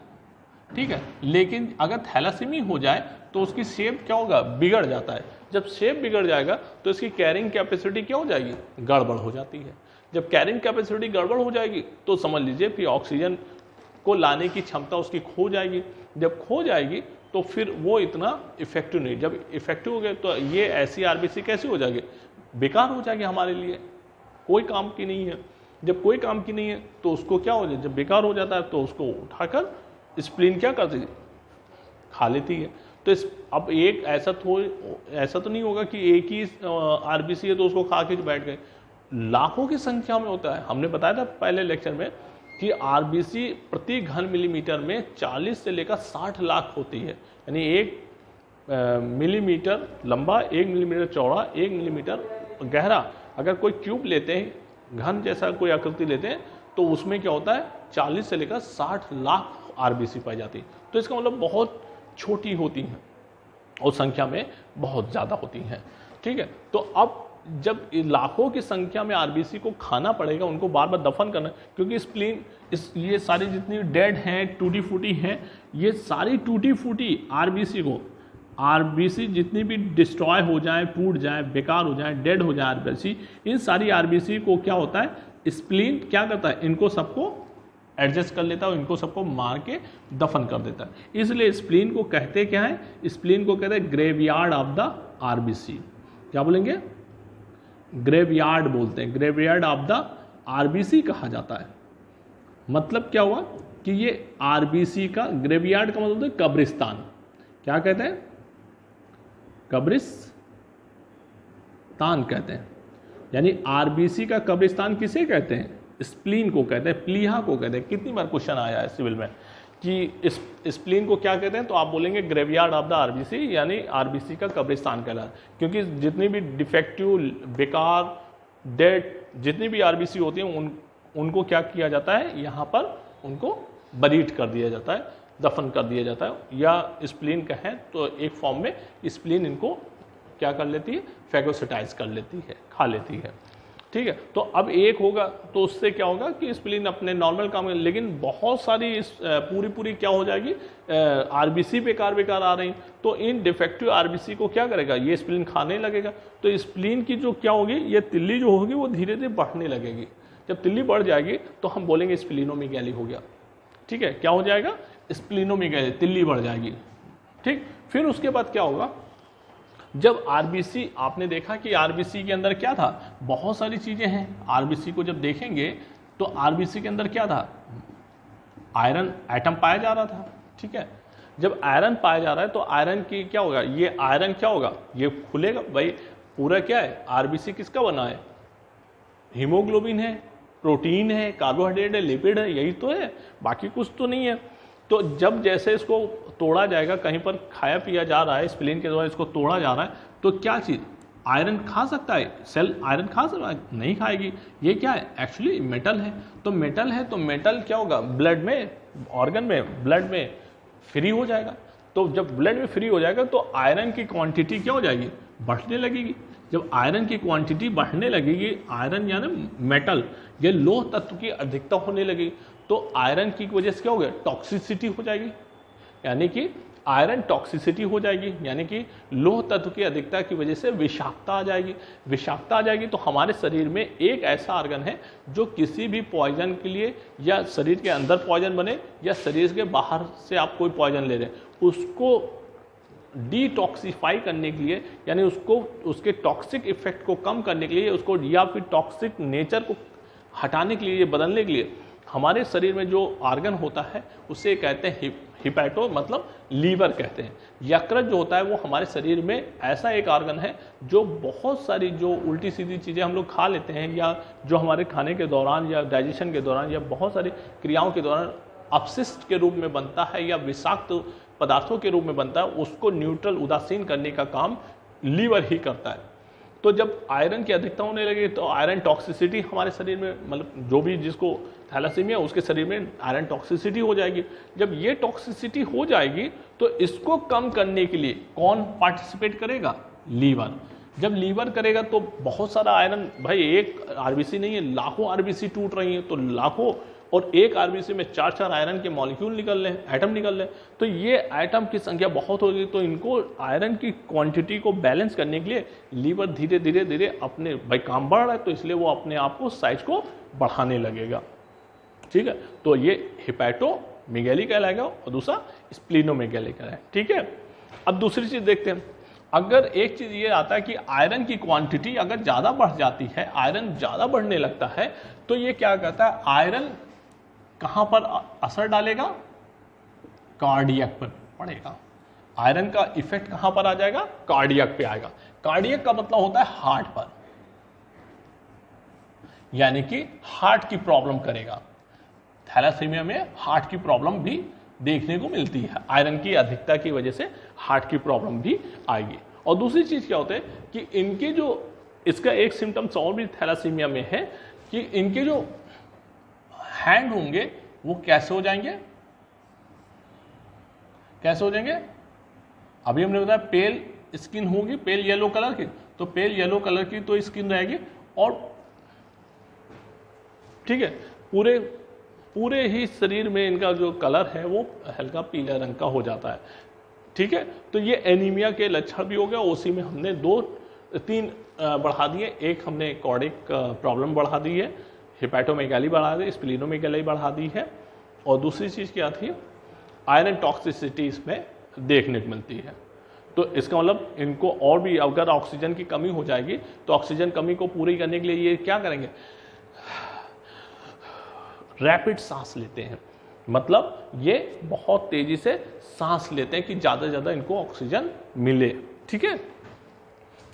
[SPEAKER 1] ठीक है। लेकिन अगर थैलासीमिया हो जाए तो उसकी शेप क्या होगा, बिगड़ जाता है। जब शेप बिगड़ जाएगा तो इसकी कैरिंग कैपेसिटी क्या हो जाएगी, गड़बड़ हो जाती है। जब कैरिंग कैपेसिटी गड़बड़ हो जाएगी तो समझ लीजिए कि ऑक्सीजन को लाने की क्षमता उसकी खो जाएगी। जब खो जाएगी तो फिर वो इतना इफेक्टिव नहीं, जब इफेक्टिव हो गए तो ये ऐसी आरबीसी कैसी हो जाएगी, बेकार हो जाएगी, हमारे लिए कोई काम की नहीं है। जब कोई काम की नहीं है तो उसको क्या हो जाए, जब बेकार हो जाता है तो उसको उठाकर स्प्लीन क्या करती है, खा लेती है। तो अब एक ऐसा तो नहीं होगा कि एक ही आरबीसी है तो उसको खा के बैठ गए, लाखों की संख्या में होता है। हमने बताया था पहले लेक्चर में कि आरबीसी प्रति घन मिलीमीटर में 40 से लेकर 60 लाख होती है। यानी 1 मिलीमीटर लंबा, 1 मिलीमीटर चौड़ा, 1 मिलीमीटर गहरा अगर कोई क्यूब लेते हैं, घन जैसा कोई आकृति लेते हैं, तो उसमें क्या होता है 40 से लेकर 60 लाख आरबीसी पाई जाती है। तो इसका मतलब बहुत छोटी होती हैं और संख्या में बहुत ज़्यादा होती हैं। ठीक है, तो अब जब लाखों की संख्या में आरबीसी को खाना पड़ेगा, उनको बार बार दफन करना, क्योंकि स्प्लीन ये सारी जितनी डेड हैं, टूटी फूटी हैं, ये सारी टूटी फूटी आरबीसी जितनी भी डिस्ट्रॉय हो जाए, टूट जाए, बेकार हो जाए, डेड हो जाए आरबीसी, इन सारी आरबीसी को क्या होता है, स्प्लीन क्या करता है, इनको सबको एडजस्ट कर लेता है, इनको सबको मार के दफन कर देता है। इसलिए स्प्लीन को कहते क्या है, स्प्लीन को कहते हैं ग्रेवयार्ड ऑफ द आरबीसी। क्या बोलेंगे, ग्रेवयार्ड बोलते हैं, ग्रेवयार्ड ऑफ द आरबीसी कहा जाता है। मतलब क्या हुआ कि ये आरबीसी का, ग्रेवयार्ड का मतलब है कब्रिस्तान। क्या कहते हैं, कब्रिस्तान कहते हैं। यानी आरबीसी का कब्रिस्तान किसे कहते हैं, स्प्लीन को कहते हैं, प्लीहा को कहते हैं। कितनी बार क्वेश्चन आया है सिविल में कि स्प्लीन को क्या कहते हैं, तो आप बोलेंगे ग्रेवयार्ड ऑफ द आरबीसी, यानी आरबीसी का कब्रिस्तान कहलाता है। क्योंकि जितनी भी डिफेक्टिव, बेकार, डेड जितनी भी आरबीसी होती हैं उनको क्या किया जाता है, यहाँ पर उनको बरीड कर दिया जाता है, दफन कर दिया जाता है। या स्प्लीन कहें तो एक फॉर्म में स्प्लीन इनको क्या कर लेती है, फैगोसिटाइज कर लेती है, खा लेती है। ठीक है, तो अब एक होगा तो उससे क्या होगा कि स्प्लीन अपने नॉर्मल काम में, लेकिन बहुत सारी पूरी क्या हो जाएगी, आरबीसी बेकार आ रही, तो इन डिफेक्टिव आरबीसी को क्या करेगा, ये स्प्लीन खाने लगेगा। तो स्प्लीन की जो क्या होगी, ये तिल्ली जो होगी वो धीरे धीरे बढ़ने लगेगी। जब तिल्ली बढ़ जाएगी तो हम बोलेंगे स्प्लीनोमेगैली हो गया। ठीक है, क्या हो जाएगा, स्प्लीनोमेगैली, तिल्ली बढ़ जाएगी। ठीक, फिर उसके बाद क्या होगा, जब आरबीसी, आपने देखा कि आरबीसी के अंदर क्या था, बहुत सारी चीजें हैं। आरबीसी को जब देखेंगे तो आरबीसी के अंदर क्या था, आयरन एटम पाया जा रहा था। ठीक है, जब आयरन पाया जा रहा है तो आयरन की क्या होगा, ये आयरन क्या होगा, ये खुलेगा। भाई पूरा क्या है, आरबीसी किसका बना है, हीमोग्लोबिन है, प्रोटीन है, कार्बोहाइड्रेट है, लिपिड है, यही तो है, बाकी कुछ तो नहीं है। तो जब जैसे इसको तोड़ा जाएगा, कहीं पर खाया पिया जा रहा है, स्प्लीन के द्वारा इसको तोड़ा जा रहा है, तो क्या चीज़, आयरन खा सकता है सेल, आयरन खा सकता है, नहीं खाएगी। ये क्या है, एक्चुअली मेटल है। तो मेटल है तो मेटल क्या होगा, ब्लड में, ऑर्गन में, ब्लड में फ्री हो जाएगा। तो जब ब्लड में फ्री हो जाएगा तो आयरन की क्वांटिटी क्या हो जाएगी, बढ़ने लगेगी। जब आयरन की क्वांटिटी बढ़ने लगेगी, आयरन यानी मेटल, ये लोह तत्व की अधिकता होने लगेगी, तो आयरन की वजह से क्या हो गया, टॉक्सिसिटी हो जाएगी। यानी कि आयरन टॉक्सिसिटी हो जाएगी, यानी कि लोह तत्व की अधिकता की वजह से विषाक्तता आ जाएगी। विषाक्तता आ जाएगी तो हमारे शरीर में एक ऐसा ऑर्गन है जो किसी भी पॉइजन के लिए, या शरीर के अंदर पॉइजन बने या शरीर के बाहर से आप कोई पॉइजन ले रहे हैं, उसको डिटॉक्सिफाई करने के लिए, यानी उसको, उसके टॉक्सिक इफेक्ट को कम करने के लिए, उसको या फिर टॉक्सिक नेचर को हटाने के लिए, बदलने के लिए, हमारे शरीर में जो ऑर्गन होता है उसे कहते हैं हिपैटो, मतलब लीवर कहते हैं। यकृत जो होता है वो हमारे शरीर में ऐसा एक ऑर्गन है जो बहुत सारी जो उल्टी सीधी चीज़ें हम लोग खा लेते हैं, या जो हमारे खाने के दौरान या डाइजेशन के दौरान या बहुत सारी क्रियाओं के दौरान अपशिष्ट के रूप में बनता है या विषाक्त पदार्थों के रूप में बनता है, उसको न्यूट्रल, उदासीन करने का काम लीवर ही करता है। तो जब आयरन की अधिकता होने लगी तो आयरन टॉक्सिसिटी हमारे शरीर में, मतलब जो भी जिसको थैलासीमिया उसके शरीर में आयरन टॉक्सिसिटी हो जाएगी। जब ये टॉक्सिसिटी हो जाएगी तो इसको कम करने के लिए कौन पार्टिसिपेट करेगा, लीवर। जब लीवर करेगा तो बहुत सारा आयरन, भाई एक आरबीसी नहीं है, लाखों आरबीसी टूट रही हैं, तो लाखों, और एक आरबीसी में 4 आयरन के मॉलिक्यूल निकल रहे हैं, एटम निकल रहे हैं, तो ये एटम की संख्या बहुत होगी। तो इनको आयरन की क्वांटिटी को बैलेंस करने के लिए लीवर धीरे धीरे अपने, भाई काम बढ़ रहा है तो इसलिए वो अपने आप को साइज को बढ़ाने लगेगा। ठीक है, तो ये हिपैटो मेगैली कहलाएगा और दूसरा स्प्लीनोमेगैली कहलाएगा। ठीक है, अब दूसरी चीज देखते हैं। अगर एक चीज ये आता है कि आयरन की क्वांटिटी अगर ज्यादा बढ़ जाती है, आयरन ज्यादा बढ़ने लगता है, तो ये क्या कहता है, आयरन कहां पर असर डालेगा, कार्डियक पर पड़ेगा। आयरन का इफेक्ट कहां पर आ जाएगा, कार्डियक पे आएगा। कार्डियक का मतलब होता है हार्ट पर, यानी कि हार्ट की प्रॉब्लम करेगा। थैलासीमिया में हार्ट की प्रॉब्लम भी देखने को मिलती है, आयरन की अधिकता की वजह से हार्ट की प्रॉब्लम भी आएगी। और दूसरी चीज क्या होता है कि इनके जो, इसका एक सिम्टम्स और भी थैलासीमिया में है कि इनके जो हैंड होंगे वो कैसे हो जाएंगे, कैसे हो जाएंगे, अभी हमने बताया पेल स्किन होगी, पेल येलो कलर की, तो पेल येलो कलर की तो स्किन रहेगी और ठीक है पूरे ही शरीर में इनका जो कलर है वो हल्का पीला रंग का हो जाता है। ठीक है, तो ये एनीमिया के लक्षण भी हो गया। उसी में हमने 2-3 बढ़ा दिए, एक हमने कॉर्डिक प्रॉब्लम बढ़ा दी है, हिपैटोमेगाली बढ़ा दी, स्प्लीनोमेगाली बढ़ा दी है, और दूसरी चीज क्या थी, आयरन टॉक्सिसिटी इसमें देखने को मिलती है। तो इसका मतलब इनको और भी, अगर ऑक्सीजन की कमी हो जाएगी तो ऑक्सीजन कमी को पूरी करने के लिए ये क्या करेंगे, रैपिड सांस लेते हैं, मतलब ये बहुत तेजी से सांस लेते हैं कि ज्यादा से ज्यादा इनको ऑक्सीजन मिले। ठीक है,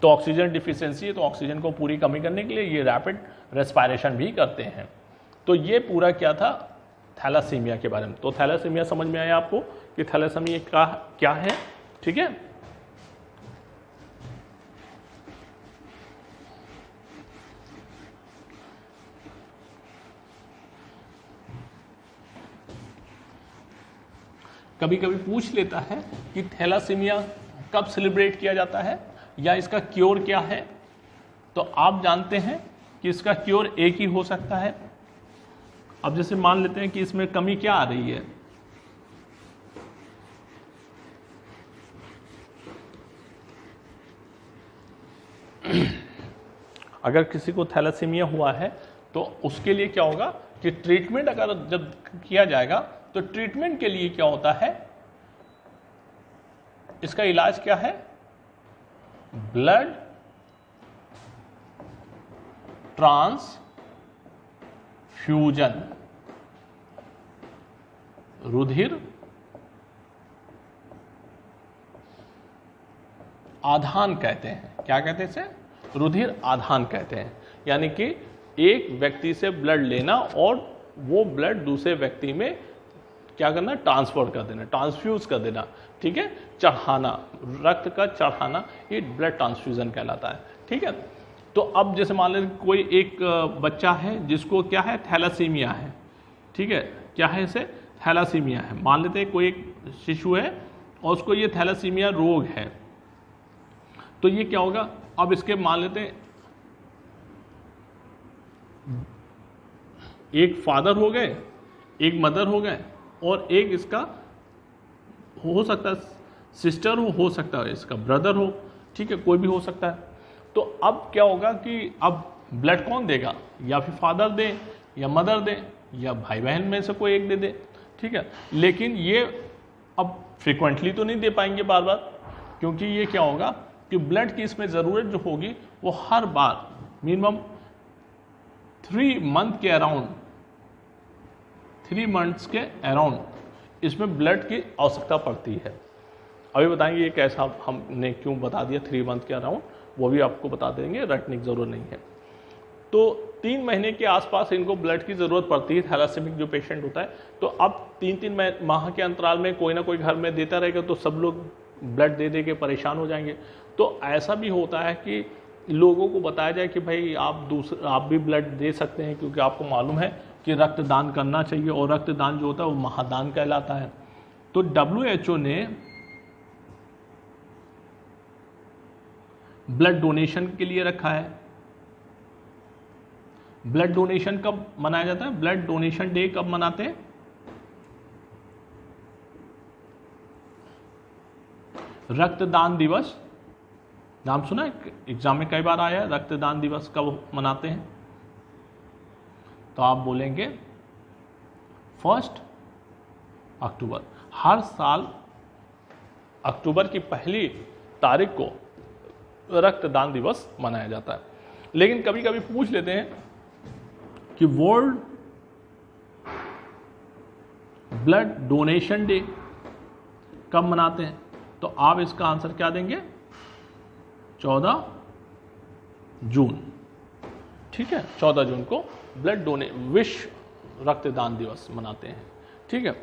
[SPEAKER 1] तो ऑक्सीजन डिफिशियंसी है, तो ऑक्सीजन को पूरी कमी करने के लिए ये रैपिड रेस्पिरेशन भी करते हैं। तो ये पूरा क्या था थैलासीमिया के बारे में। तो थैलासीमिया समझ में आया आपको कि थैलासीमिया का क्या है। ठीक है, कभी कभी पूछ लेता है कि थैलासीमिया कब सेलिब्रेट किया जाता है या इसका क्योर क्या है। तो आप जानते हैं कि इसका क्योर एक ही हो सकता है। अब जैसे मान लेते हैं कि इसमें कमी क्या आ रही है, अगर किसी को थैलासीमिया हुआ है तो उसके लिए क्या होगा कि ट्रीटमेंट अगर जब किया जाएगा तो ट्रीटमेंट के लिए क्या होता है, इसका इलाज क्या है, ब्लड ट्रांसफ्यूजन, रुधिर आधान कहते हैं। क्या कहते हैं इसे, रुधिर आधान कहते हैं। यानी कि एक व्यक्ति से ब्लड लेना और वो ब्लड दूसरे व्यक्ति में क्या करना, ट्रांसफर कर देना, ट्रांसफ्यूज कर देना। ठीक है, चढ़ाना, रक्त का चढ़ाना, ये ब्लड ट्रांसफ्यूजन कहलाता है। ठीक है, तो अब जैसे मान लेते कोई एक बच्चा है जिसको क्या है, थैलासीमिया है। ठीक है, क्या है, इसे थैलासीमिया है। मान लेते हैं कोई एक शिशु है और उसको ये थैलासीमिया रोग है, तो ये क्या होगा, अब इसके मान लेते हैं एक फादर हो गए, एक मदर हो गए और एक इसका हो सकता है सिस्टर हो सकता है इसका ब्रदर हो। ठीक है, कोई भी हो सकता है। तो अब क्या होगा कि अब ब्लड कौन देगा, या फिर फादर दे या मदर दे या भाई बहन में से कोई एक दे दे। ठीक है, लेकिन ये अब फ्रिक्वेंटली तो नहीं दे पाएंगे बार बार, क्योंकि ये क्या होगा कि ब्लड की इसमें ज़रूरत जो होगी वो हर बार मिनिमम 3 मंथ के अराउंड, 3 मंथ्स के अराउंड इसमें ब्लड की आवश्यकता पड़ती है। अभी बताएंगे ये कैसा, हमने क्यों बता दिया 3 मंथ के अराउंड, वो भी आपको बता देंगे, रटने की ज़रूरत नहीं है। तो 3 महीने के आसपास इनको ब्लड की ज़रूरत पड़ती है, थैलासेमिक जो पेशेंट होता है। तो अब 3-3 माह के अंतराल में कोई ना कोई घर में देता रहेगा तो सब लोग ब्लड दे दे के परेशान हो जाएंगे। तो ऐसा भी होता है कि लोगों को बताया जाए कि भाई आप भी ब्लड दे सकते हैं, क्योंकि आपको मालूम है कि रक्तदान करना चाहिए, और रक्तदान जो होता है वो महादान कहलाता है। तो WHO ने ब्लड डोनेशन के लिए रखा है। ब्लड डोनेशन कब मनाया जाता है, ब्लड डोनेशन डे कब मनाते हैं, रक्तदान दिवस। नाम सुना है, एग्जाम में कई बार आया है, रक्तदान दिवस कब मनाते हैं। तो आप बोलेंगे 1 अक्टूबर। हर साल अक्टूबर की पहली तारीख को रक्तदान दिवस मनाया जाता है। लेकिन कभी कभी पूछ लेते हैं कि वर्ल्ड ब्लड डोनेशन डे कब मनाते हैं, तो आप इसका आंसर क्या देंगे? 14 जून। ठीक है, 14 जून को विश्व रक्तदान दिवस मनाते हैं। ठीक है,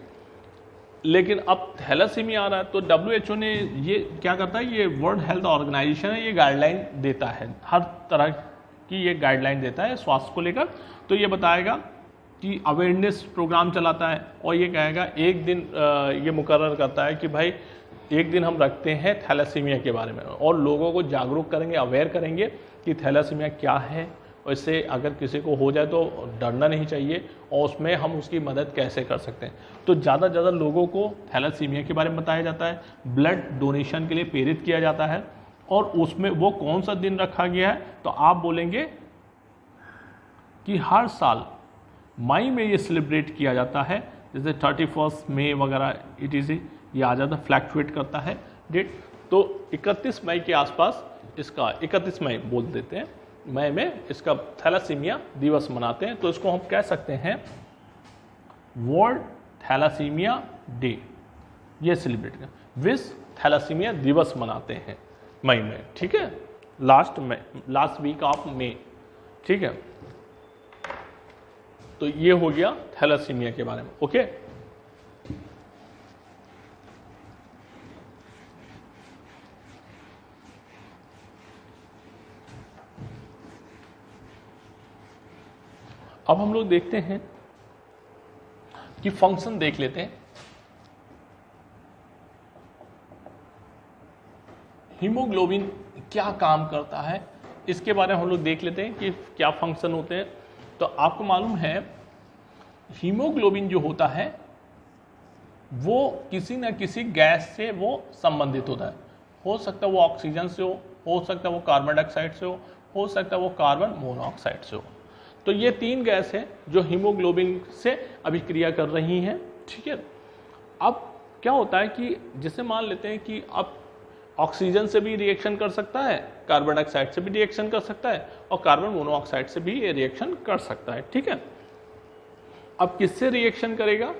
[SPEAKER 1] लेकिन अब थैलासीमिया आ रहा है, तो WHO ने ये क्या करता है, ये वर्ल्ड हेल्थ ऑर्गेनाइजेशन है, ये गाइडलाइन देता है, हर तरह की ये गाइडलाइन देता है स्वास्थ्य को लेकर। तो ये बताएगा कि अवेयरनेस प्रोग्राम चलाता है, और ये कहेगा एक दिन ये मुकर्रर करता है कि भाई एक दिन हम रखते हैं थैलासीमिया के बारे में, और लोगों को जागरूक करेंगे, अवेयर करेंगे कि थैलासीमिया क्या है, और इससे अगर किसी को हो जाए तो डरना नहीं चाहिए, और उसमें हम उसकी मदद कैसे कर सकते हैं। तो ज़्यादा से ज़्यादा लोगों को थैलासीमिया के बारे में बताया जाता है, ब्लड डोनेशन के लिए प्रेरित किया जाता है। और उसमें वो कौन सा दिन रखा गया है, तो आप बोलेंगे कि हर साल मई में ये सेलिब्रेट किया जाता है, जैसे 31 मई वगैरह ETC ये आ जाता, फ्लैक्चुएट करता है डेट। तो 31 मई के आसपास इसका 31 मई बोल देते हैं, मई में इसका थैलासीमिया दिवस मनाते हैं। तो इसको हम कह सकते हैं वर्ल्ड थैलासीमिया डे, ये सेलिब्रेट कर विश्व थैलासीमिया दिवस मनाते हैं मई में। ठीक है, लास्ट वीक ऑफ मई। ठीक है, तो ये हो गया थैलासीमिया के बारे में। ओके, अब हम लोग देखते हैं कि फंक्शन देख लेते हैं। हीमोग्लोबिन क्या काम करता है, इसके बारे में हम लोग देख लेते हैं कि क्या फंक्शन होते हैं। तो आपको मालूम है हीमोग्लोबिन जो होता है वो किसी न किसी गैस से वो संबंधित होता है। हो सकता है वो ऑक्सीजन से हो सकता है वो कार्बन डाइऑक्साइड से हो सकता है वो कार्बन मोनोऑक्साइड से हो। तो ये 3 गैस हैं जो हीमोग्लोबिन से अभिक्रिया कर रही हैं। ठीक है, अब क्या होता है कि जैसे मान लेते हैं कि अब ऑक्सीजन से भी रिएक्शन कर सकता है, कार्बन डाइऑक्साइड से भी रिएक्शन कर सकता है, और कार्बन मोनोऑक्साइड से भी ये रिएक्शन कर सकता है। ठीक है, अब किससे रिएक्शन करेगा,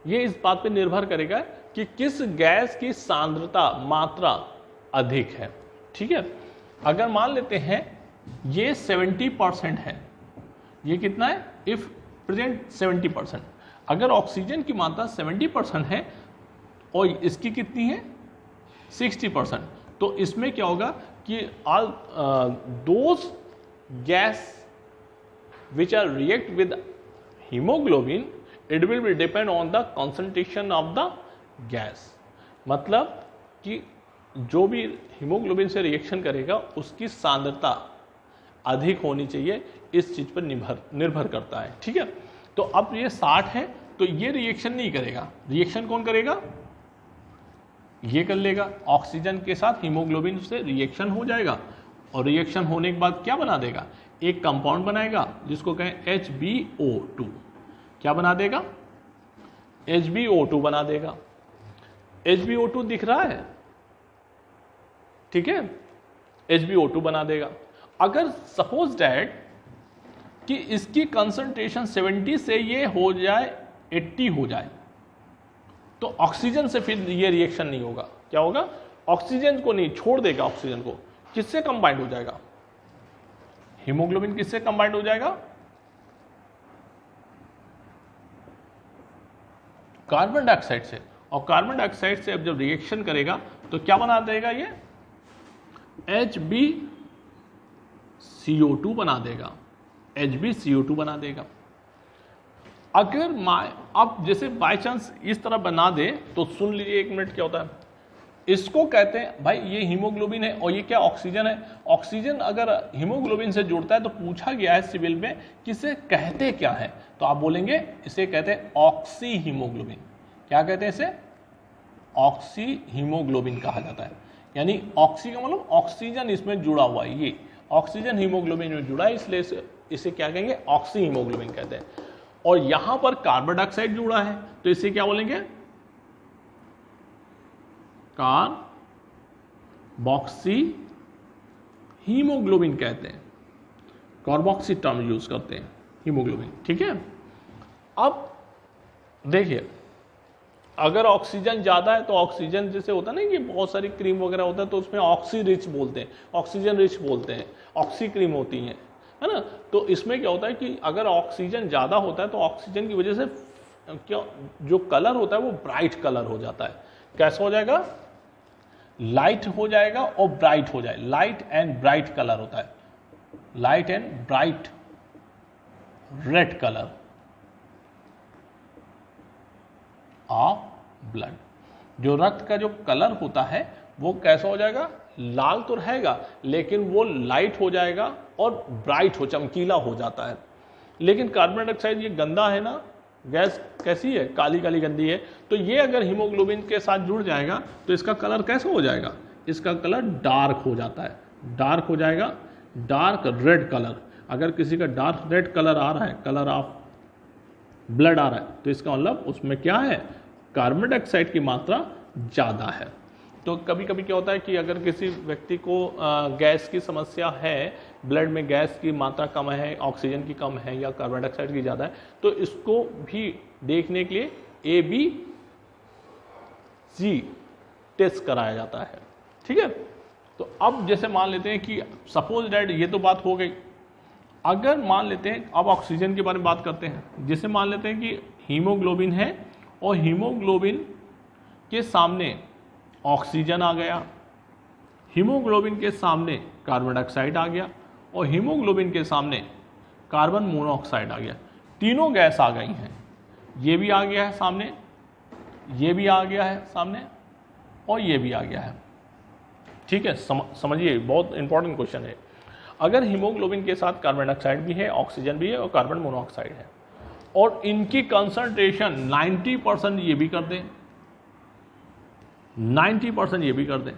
[SPEAKER 1] ये इस बात पे निर्भर करेगा कि किस गैस की सांद्रता मात्रा अधिक है। ठीक है, अगर मान लेते हैं ये 70% है, ये कितना है, इफ प्रेजेंट 70%, अगर ऑक्सीजन की मात्रा 70% है और इसकी कितनी है 60%, तो इसमें क्या होगा कि all those gas which are react with haemoglobin, it will be depend on the concentration of the gas. मतलब कि जो भी हीमोग्लोबिन से रिएक्शन करेगा उसकी सांद्रता अधिक होनी चाहिए, इस चीज पर निर्भर करता है। ठीक है, तो अब ये 60 है तो ये रिएक्शन नहीं करेगा, रिएक्शन कौन करेगा, ये कर लेगा, ऑक्सीजन के साथ हीमोग्लोबिन से रिएक्शन हो जाएगा, और रिएक्शन होने के बाद क्या बना देगा, एक कंपाउंड बनाएगा जिसको कहें HbO2। क्या बना देगा, HbO2 बना देगा। HbO2 दिख रहा है, ठीक है, HbO2 बना देगा। अगर सपोज डैट कि इसकी कंसंट्रेशन 70 से ये हो जाए 80 हो जाए, तो ऑक्सीजन से फिर ये रिएक्शन नहीं होगा। क्या होगा, ऑक्सीजन को नहीं, छोड़ देगा ऑक्सीजन को, किससे कंबाइंड हो जाएगा, हीमोग्लोबिन किससे कंबाइंड हो जाएगा, कार्बन डाइऑक्साइड से। और कार्बन डाइऑक्साइड से अब जब रिएक्शन करेगा तो क्या बना देगा, ये HbCO2 बना देगा, HbCO2 बना देगा। अगर अब जैसे बाय चांस इस तरह बना दे तो सुन लीजिए एक मिनट क्या होता है, इसको कहते हैं भाई ये हीमोग्लोबिन है और ये क्या ऑक्सीजन है। ऑक्सीजन अगर हीमोग्लोबिन से जुड़ता है तो पूछा गया है सिविल में कि इसे कहते क्या है, तो आप बोलेंगे इसे कहते हैं ऑक्सी हीमोग्लोबिन। क्या कहते हैं इसे, ऑक्सी हीमोग्लोबिन कहा जाता है। यानी ऑक्सी का मतलब ऑक्सीजन इसमें जुड़ा हुआ है, ये ऑक्सीजन हीमोग्लोबिन में जुड़ा है, इसलिए इसे क्या कहेंगे, ऑक्सी हीमोग्लोबिन कहते हैं। और यहां पर कार्बन डाइऑक्साइड जुड़ा है, तो इसे क्या बोलेंगे? कार्बोक्सी हीमोग्लोबिन कहते हैं, कार्बोक्सी टर्म यूज करते हैं, हीमोग्लोबिन। ठीक है, अब देखिए अगर ऑक्सीजन ज्यादा है तो ऑक्सीजन जैसे होता है ना कि बहुत सारी क्रीम वगैरह होता है तो उसमें ऑक्सी रिच बोलते हैं, ऑक्सीजन रिच बोलते हैं, ऑक्सी क्रीम होती है ना। तो इसमें क्या होता है कि अगर ऑक्सीजन ज्यादा होता है तो ऑक्सीजन की वजह से क्या जो कलर होता है वो ब्राइट कलर हो जाता है। कैसा हो जाएगा? लाइट हो जाएगा और ब्राइट हो जाएगा, लाइट एंड ब्राइट कलर होता है, light and bright red colour of blood. जो रक्त का जो कलर होता है वो कैसा हो जाएगा? लाल तो रहेगा लेकिन वो लाइट हो जाएगा और ब्राइट हो, चमकीला हो जाता है। लेकिन कार्बन डाइऑक्साइड ये गंदा है ना, गैस कैसी है? काली काली गंदी है। तो ये अगर हीमोग्लोबिन के साथ जुड़ जाएगा तो इसका कलर कैसा हो जाएगा? इसका कलर डार्क हो जाता है, डार्क हो जाएगा, डार्क रेड कलर। अगर किसी का डार्क रेड कलर आ रहा है, कलर ऑफ ब्लड आ रहा है, तो इसका मतलब उसमें क्या है? कार्बन डाइऑक्साइड की मात्रा ज़्यादा है। तो कभी कभी क्या होता है कि अगर किसी व्यक्ति को गैस की समस्या है, ब्लड में गैस की मात्रा कम है, ऑक्सीजन की कम है या कार्बन डाइऑक्साइड की ज़्यादा है, तो इसको भी देखने के लिए ABC टेस्ट कराया जाता है। ठीक है, तो अब जैसे मान लेते हैं कि सपोज दैट, ये तो बात हो गई। अगर मान लेते हैं, अब ऑक्सीजन के बारे में बात करते हैं। जैसे मान लेते हैं कि हीमोग्लोबिन है और हीमोग्लोबिन के सामने ऑक्सीजन आ गया, हीमोग्लोबिन के सामने कार्बन डाइऑक्साइड आ गया और हीमोग्लोबिन के सामने कार्बन मोनोऑक्साइड आ गया। तीनों गैस आ गई हैं, ये भी आ गया है सामने, ये भी आ गया है सामने और ये भी आ गया है। ठीक है, समझिए, बहुत इंपॉर्टेंट क्वेश्चन है। अगर हीमोग्लोबिन के साथ कार्बन डाइऑक्साइड भी है, ऑक्सीजन भी है और कार्बन मोनोऑक्साइड है और इनकी कंसंट्रेशन 90% ये भी कर दें, 90% ये भी कर दें,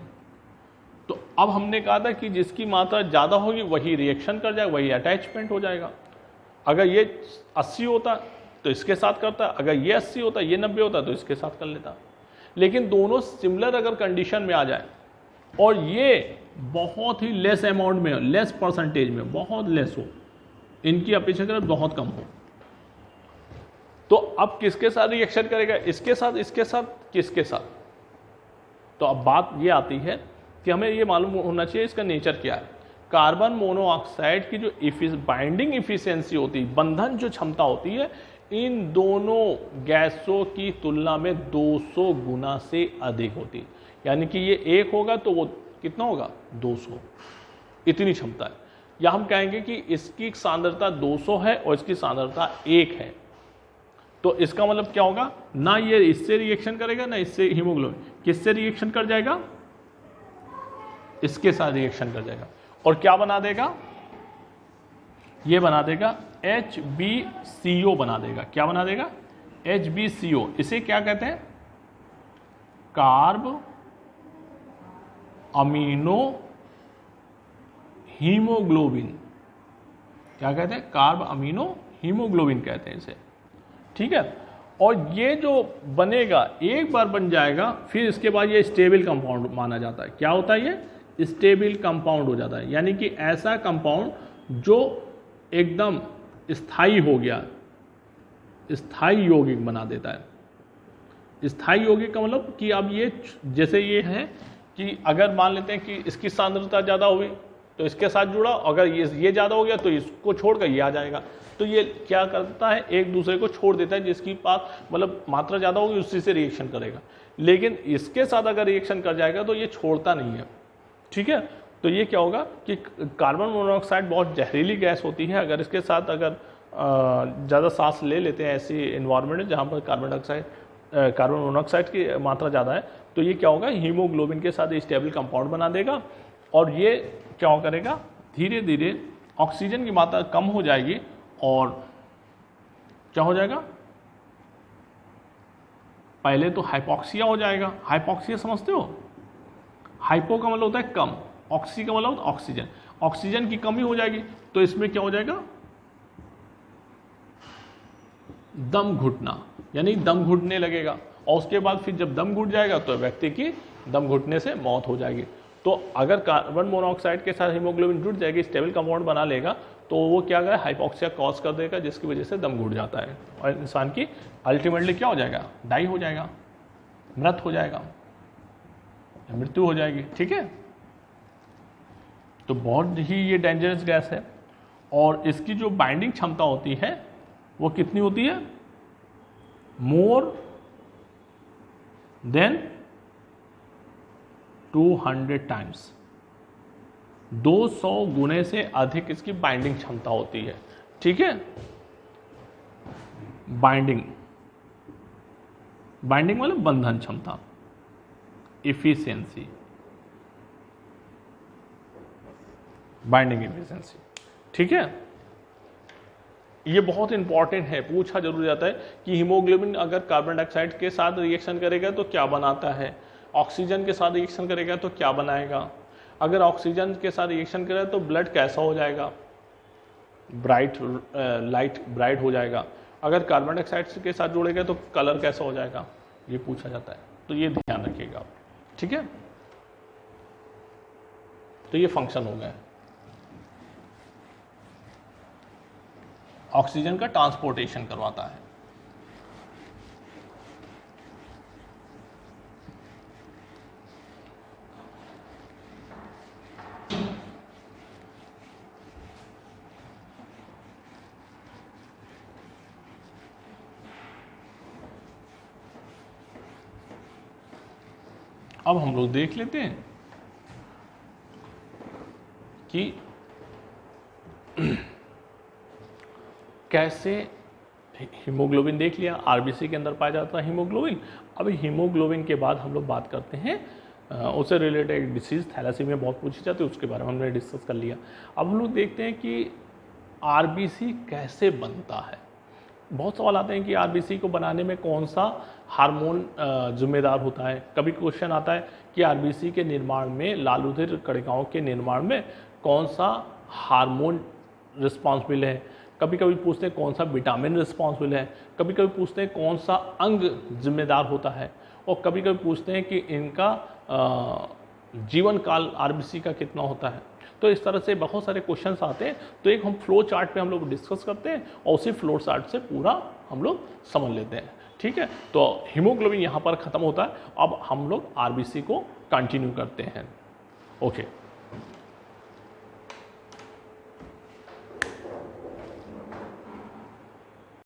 [SPEAKER 1] तो अब हमने कहा था कि जिसकी मात्रा ज़्यादा होगी वही रिएक्शन कर जाएगा, वही अटैचमेंट हो जाएगा। अगर ये 80 होता तो इसके साथ करता, अगर ये 80 होता, ये 90 होता तो इसके साथ कर लेता। लेकिन दोनों सिमिलर अगर कंडीशन में आ जाए और ये बहुत ही लेस अमाउंट में, लेस परसेंटेज में, बहुत लेस हो, इनकी अपेक्षाकृत बहुत कम हो, तो अब किसके साथ रिएक्शन करेगा? इसके साथ, इसके साथ, किसके साथ? तो अब बात ये आती है कि हमें ये मालूम होना चाहिए इसका नेचर क्या है। कार्बन मोनोऑक्साइड की जो बाइंडिंग इफिशियंसी होती है, बंधन जो क्षमता होती है, इन दोनों गैसों की तुलना में 200 गुना से अधिक होती है। यानी कि ये एक होगा तो वो कितना होगा? 200, इतनी क्षमता है। या हम कहेंगे कि इसकी सांद्रता 200 है और इसकी सांद्रता 1 है, तो इसका मतलब क्या होगा? ना ये इससे रिएक्शन करेगा ना इससे। हीमोग्लोबिन किससे रिएक्शन कर जाएगा? इसके साथ रिएक्शन कर जाएगा और क्या बना देगा? ये बना देगा HbCO बना देगा। क्या बना देगा? HbCO। इसे क्या कहते हैं? Carb amino haemoglobin. क्या कहते हैं? कार्ब अमीनो हीमोग्लोबिन कहते हैं इसे। ठीक है, और ये जो बनेगा, एक बार बन जाएगा, फिर इसके बाद ये स्टेबल कंपाउंड माना जाता है। क्या होता है? ये स्टेबल कंपाउंड हो जाता है, यानी कि ऐसा कंपाउंड जो एकदम स्थायी हो गया, स्थायी यौगिक बना देता है। स्थायी यौगिक का मतलब कि अब ये जैसे ये है कि अगर मान लेते हैं कि इसकी सांद्रता ज़्यादा हुई तो इसके साथ जुड़ा, अगर ये ज़्यादा हो गया तो इसको छोड़कर ये आ जाएगा। तो ये क्या करता है? एक दूसरे को छोड़ देता है, जिसकी पास मतलब मात्रा ज़्यादा होगी उसी से रिएक्शन करेगा। लेकिन इसके साथ अगर रिएक्शन कर जाएगा तो ये छोड़ता नहीं है। ठीक है, तो ये क्या होगा कि कार्बन मोनोऑक्साइड बहुत जहरीली गैस होती है। अगर इसके साथ अगर ज़्यादा सांस ले लेते हैं ऐसी इन्वायरमेंट जहाँ पर कार्बन मोनोऑक्साइड की मात्रा ज़्यादा है, तो ये क्या होगा? हीमोग्लोबिन के साथ स्टेबल कंपाउंड बना देगा और ये क्या करेगा? धीरे धीरे ऑक्सीजन की मात्रा कम हो जाएगी और क्या हो जाएगा? पहले तो हाइपोक्सिया हो जाएगा। हाइपोक्सिया समझते हो? हाइपो का मतलब होता है कम, ऑक्सी का मतलब ऑक्सीजन। ऑक्सीजन की कमी हो जाएगी तो इसमें क्या हो जाएगा? दम घुटना, यानी दम घुटने लगेगा, और उसके बाद फिर जब दम घुट जाएगा तो व्यक्ति की दम घुटने से मौत हो जाएगी। तो अगर कार्बन मोनोऑक्साइड के साथ हीमोग्लोबिन जुड़ जाएगी, स्टेबल कंपाउंड बना लेगा, तो वो क्या करेगा, हाइपोक्सिया कॉज कर देगा, जिसकी वजह से दम घुट जाता है और इंसान की अल्टीमेटली क्या हो जाएगा, डाई हो जाएगा, मृत हो जाएगा, मृत्यु हो जाएगी। ठीक है, तो बहुत ही ये डेंजरस गैस है, और इसकी जो बाइंडिंग क्षमता होती है वो कितनी होती है, मोर देन 200 टाइम्स, 200 गुने से अधिक इसकी बाइंडिंग क्षमता होती है। ठीक है, बाइंडिंग मतलब बंधन क्षमता, इफिशियंसी, बाइंडिंग इफिशियंसी। ठीक है, ये बहुत इंपॉर्टेंट है, पूछा जरूर जाता है कि हीमोग्लोबिन अगर कार्बन डाइऑक्साइड के साथ रिएक्शन करेगा तो क्या बनाता है, ऑक्सीजन के साथ रिएक्शन करेगा तो क्या बनाएगा, अगर ऑक्सीजन के साथ रिएक्शन करे तो ब्लड कैसा हो जाएगा, ब्राइट हो जाएगा, अगर कार्बन डाइऑक्साइड के साथ जुड़ेगा तो कलर कैसा हो जाएगा, ये पूछा जाता है, तो ये ध्यान रखिएगा आप। ठीक है, तो ये फंक्शन हो गया ऑक्सीजन का ट्रांसपोर्टेशन करवाता है। अब हम लोग देख लेते हैं कि कैसे हीमोग्लोबिन देख लिया, आरबीसी के अंदर पाया जाता है हीमोग्लोबिन। अब हीमोग्लोबिन के बाद हम लोग बात करते हैं उससे रिलेटेड एक डिसीज़ थैलेसीमिया बहुत पूछी जाती है, उसके बारे में हमने डिस्कस कर लिया। अब हम लोग देखते हैं कि आरबीसी कैसे बनता है। बहुत सवाल आते हैं कि आरबीसी को बनाने में कौन सा हार्मोन जिम्मेदार होता है। कभी क्वेश्चन आता है कि आरबीसी के निर्माण में, लालूधिर कणिकाओं के निर्माण में कौन सा हार्मोन रिस्पॉन्सिबल है। कभी कभी पूछते हैं कौन सा विटामिन रिस्पॉन्सिबल है, कभी कभी पूछते हैं कौन सा अंग जिम्मेदार होता है, और कभी कभी पूछते हैं कि इनका जीवन काल आरबीसी का कितना होता है। तो इस तरह से बहुत सारे क्वेश्चंस आते हैं, तो एक हम फ्लो चार्ट पे हम लोग डिस्कस करते हैं और उसी फ्लो चार्ट से पूरा हम लोग समझ लेते हैं। ठीक है, तो हीमोग्लोबिन यहाँ पर ख़त्म होता है। अब हम लोग आरबीसी को कंटिन्यू करते हैं। ओके।